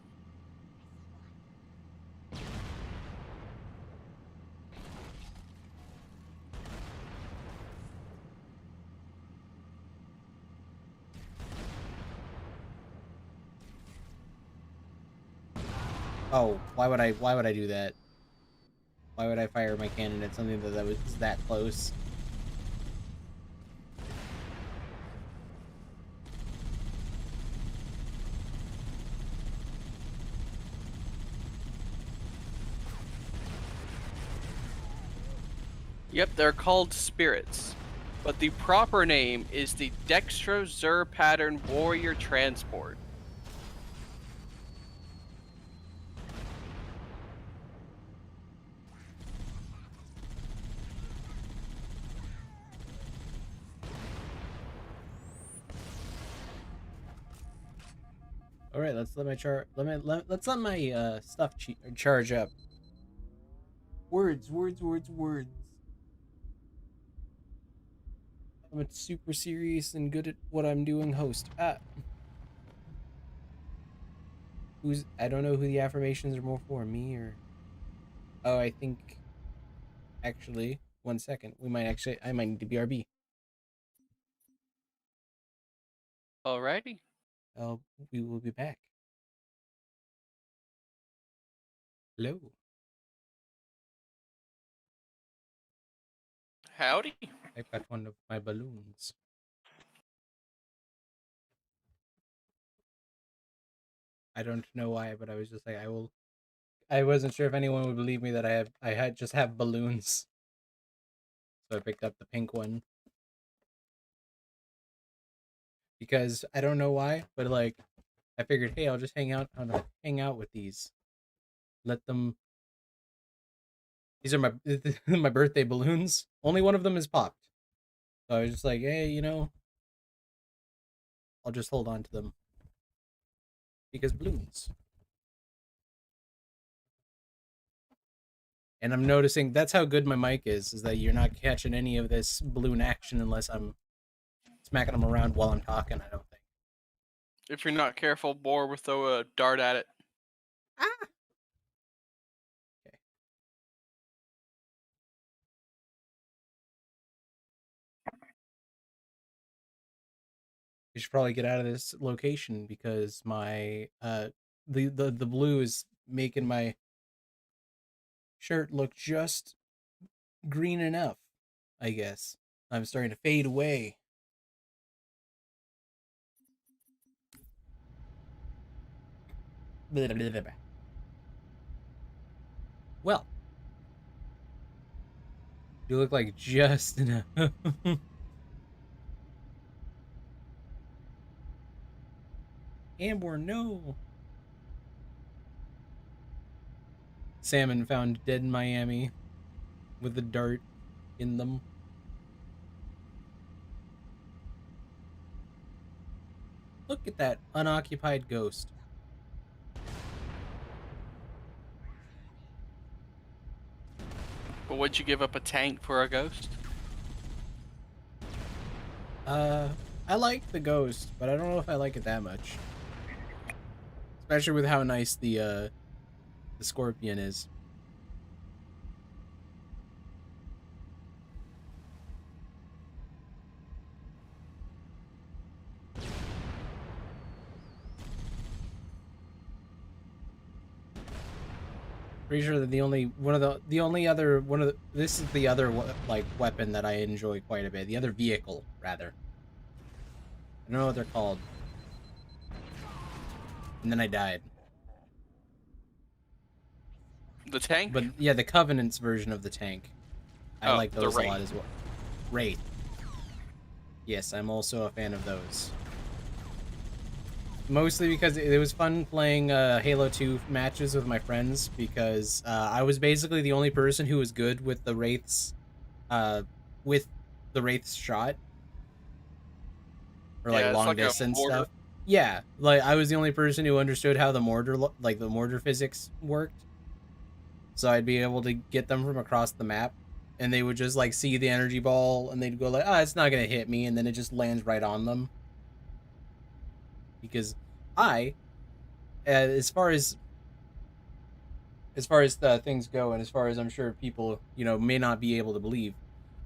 Oh, why would I do that? Why would I fire my cannon at something that was that close? Yep, they're called spirits. But the proper name is the Dextro Zur Pattern Warrior Transport. All right, let's let my let's let my stuff charge up. Words. I'm a super serious and good at what I'm doing host. I don't know who the affirmations are more for, me or... Oh, I think... Actually, 1 second. I might need to BRB. Alrighty. We will be back. Hello. Howdy. I've got one of my balloons. I don't know why, but I was just like, I wasn't sure if anyone would believe me that I just have balloons. So I picked up the pink one. Because I don't know why, but like I figured, hey, I'll just hang out with these. Let them. These are my my birthday balloons. Only one of them is popped. So I was just like, hey, I'll just hold on to them. Because balloons. And I'm noticing that's how good my mic is that you're not catching any of this balloon action unless I'm smacking them around while I'm talking, I don't think. If you're not careful, Boar will throw a dart at it. Ah! Okay. We should probably get out of this location because my the blue is making my shirt look just green enough, I guess. I'm starting to fade away. Blah, blah, blah, blah. Well, you look like just enough. Amber, no. Salmon found dead in Miami with a dart in them. Look at that unoccupied ghost. But would you give up a tank for a ghost? I like the ghost, but I don't know if I like it that much. Especially with how nice the scorpion is. Pretty sure that this is the other like weapon that I enjoy quite a bit. The other vehicle, rather. I don't know what they're called. And then I died. The tank? But yeah, the Covenant's version of the tank. I like those a lot as well. Wraith. Yes, I'm also a fan of those. Mostly because it was fun playing Halo 2 matches with my friends because I was basically the only person who was good with the Wraith's shot. Or like long distance stuff. Yeah, like I was the only person who understood how the mortar physics worked. So I'd be able to get them from across the map, and they would just like see the energy ball, and they'd go like, it's not gonna hit me," and then it just lands right on them. Because as far as things go, and as far as I'm sure people may not be able to believe,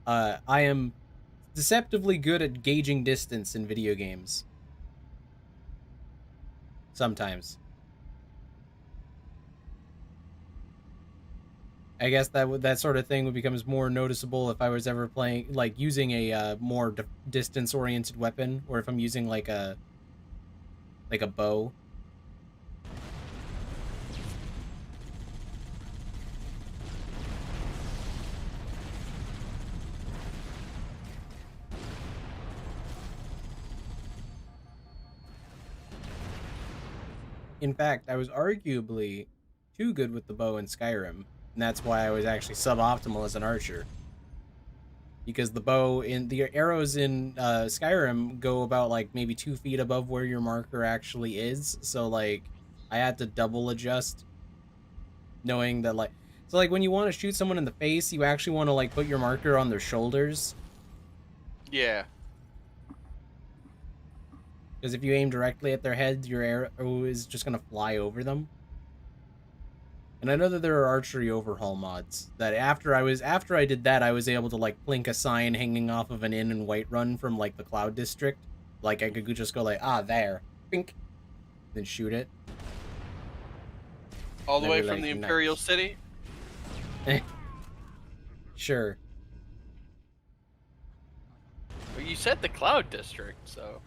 I am deceptively good at gauging distance in video games. Sometimes. I guess that sort of thing would become more noticeable if I was ever playing, like, using a more distance-oriented weapon, or if I'm using like a bow. In fact, I was arguably too good with the bow in Skyrim, and that's why I was actually suboptimal as an archer. Because the arrows in Skyrim go about like maybe 2 feet above where your marker actually is, so like I had to double adjust, knowing that so like when you want to shoot someone in the face, you actually want to like put your marker on their shoulders. Yeah. Because if you aim directly at their head, your arrow is just gonna fly over them. And I know that there are archery overhaul mods that after I did that, I was able to like plink a sign hanging off of an inn in Whiterun from like the Cloud District. Like I could just go like, ah, there, pink, then shoot it. All the And way I'd be from like, the Imperial nice. City? Sure. Well, you said the Cloud District, so...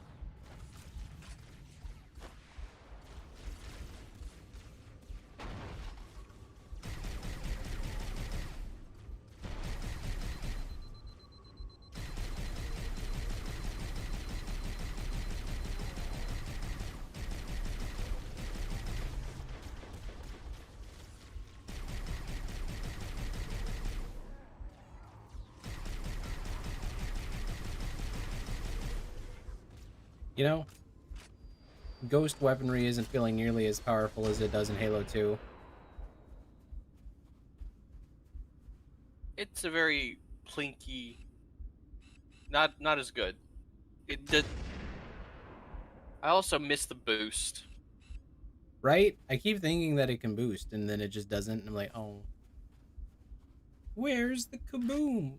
You know, ghost weaponry isn't feeling nearly as powerful as it does in Halo 2. It's a very plinky... Not as good. It did... I also miss the boost. Right? I keep thinking that it can boost, and then it just doesn't, and I'm like, oh. Where's the kaboom?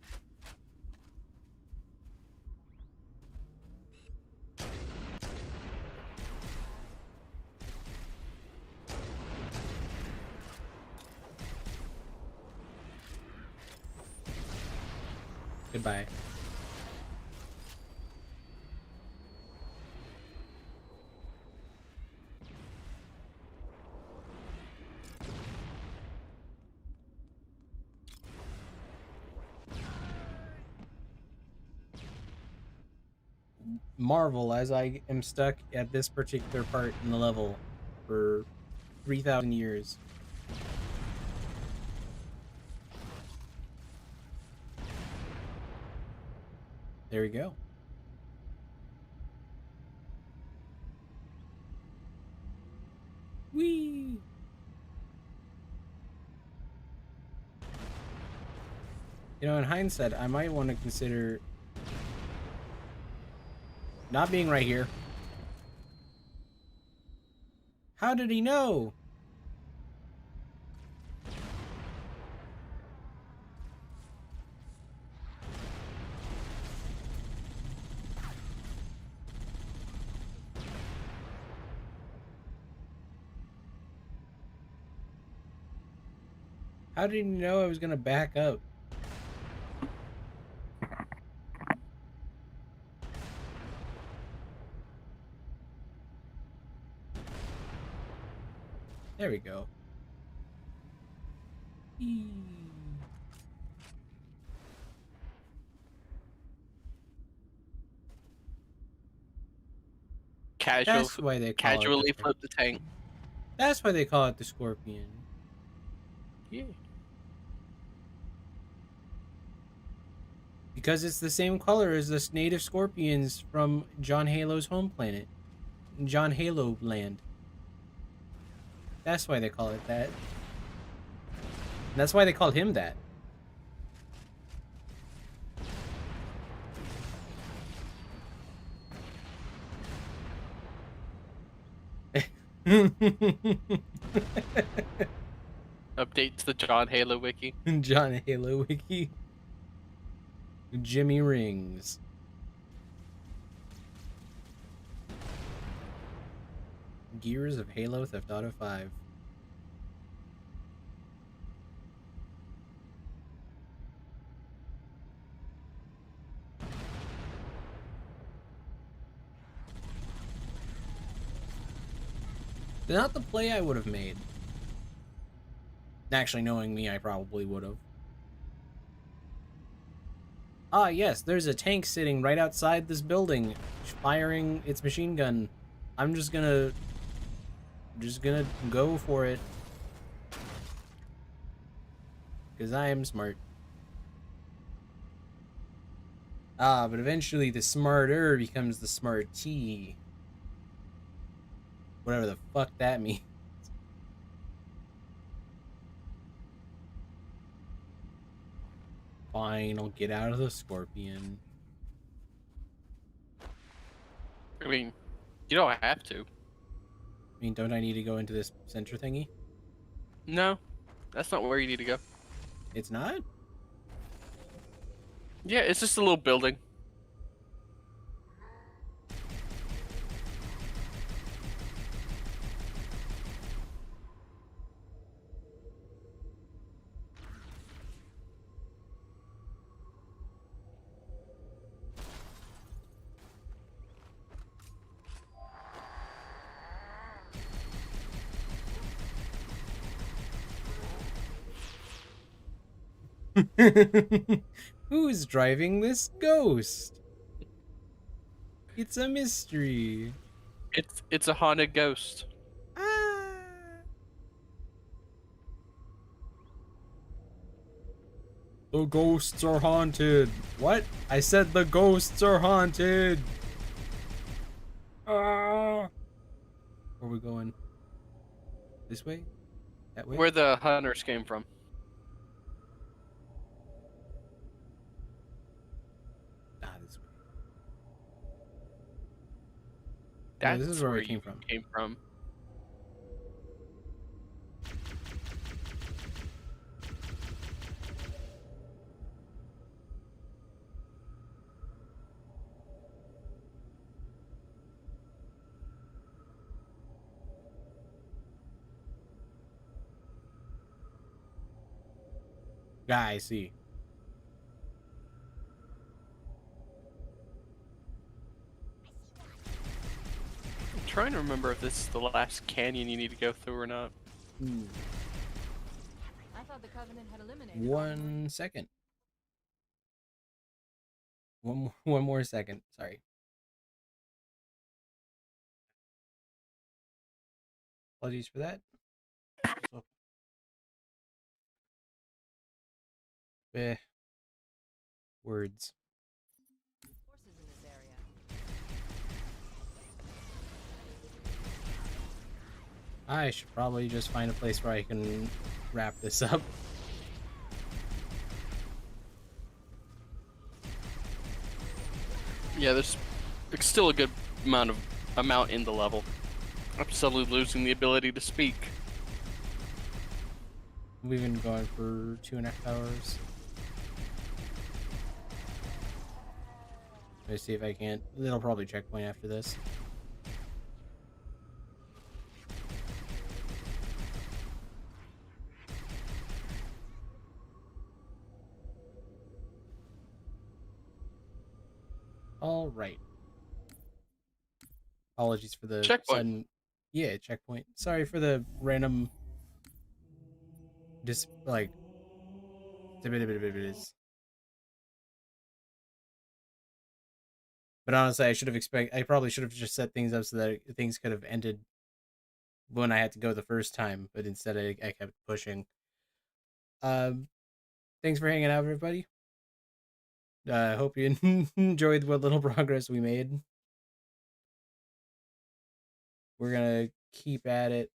Goodbye. Marvel, as I am stuck at this particular part in the level for 3,000 years. There we go. Whee! You know, in hindsight, I might want to consider not being right here. How did he know? How did he know I was gonna back up? There we go. That's why they call Casually it flip the tank. That's why they call it the Scorpion. Yeah. Because it's the same color as the native scorpions from John Halo's home planet. John Halo land. That's why they call it that. And that's why they called him that. Update to the John Halo wiki. John Halo wiki. Jimmy Rings. Gears of Halo Theft Auto 5. Not the play I would have made. Actually, knowing me, I probably would have. Ah, yes, there's a tank sitting right outside this building, firing its machine gun. I'm just gonna go for it. Because I am smart. Ah, but eventually the smarter becomes the smartee. Whatever the fuck that means. Fine, I'll get out of the Scorpion. I mean, You don't have to. I mean, don't I need to go into this center thingy? No, that's not where you need to go. It's not? Yeah, it's just a little building. Who's driving this ghost? It's a mystery. It's a haunted ghost. Ah. The ghosts are haunted. What? I said the ghosts are haunted. Ah. Where are we going? This way? That way? Where the hunters came from. Ah, this way. No, That's this is where we you came from. Came from. Yeah, I see. I'm trying to remember if this is the last canyon you need to go through or not. I thought the Covenant had eliminated all the Marines. 1 second. One more second. Sorry. Apologies for that. So, words. Forces in this area. I should probably just find a place where I can wrap this up. Yeah, there's still a good amount in the level. I'm slowly losing the ability to speak. We've been going for 2.5 hours. Let's see if I can't. It'll probably checkpoint after this. All right. Apologies for the Checkpoint. sudden. Yeah, checkpoint. Sorry for the random. Like. But honestly, I probably should have just set things up so that things could have ended when I had to go the first time, but instead I kept pushing. Thanks for hanging out, everybody. I hope you enjoyed what little progress we made. We're gonna keep at it.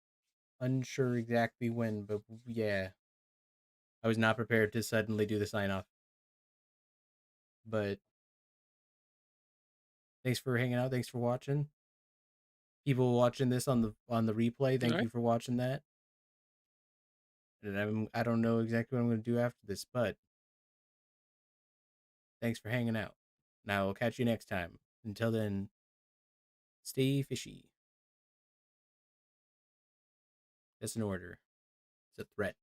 Unsure exactly when, but yeah. I was not prepared to suddenly do the sign off. But thanks for hanging out. Thanks for watching. People watching this on the replay, thank you for watching that. And I don't know exactly what I'm going to do after this, but thanks for hanging out. Now I'll catch you next time. Until then, stay fishy. That's an order. It's a threat.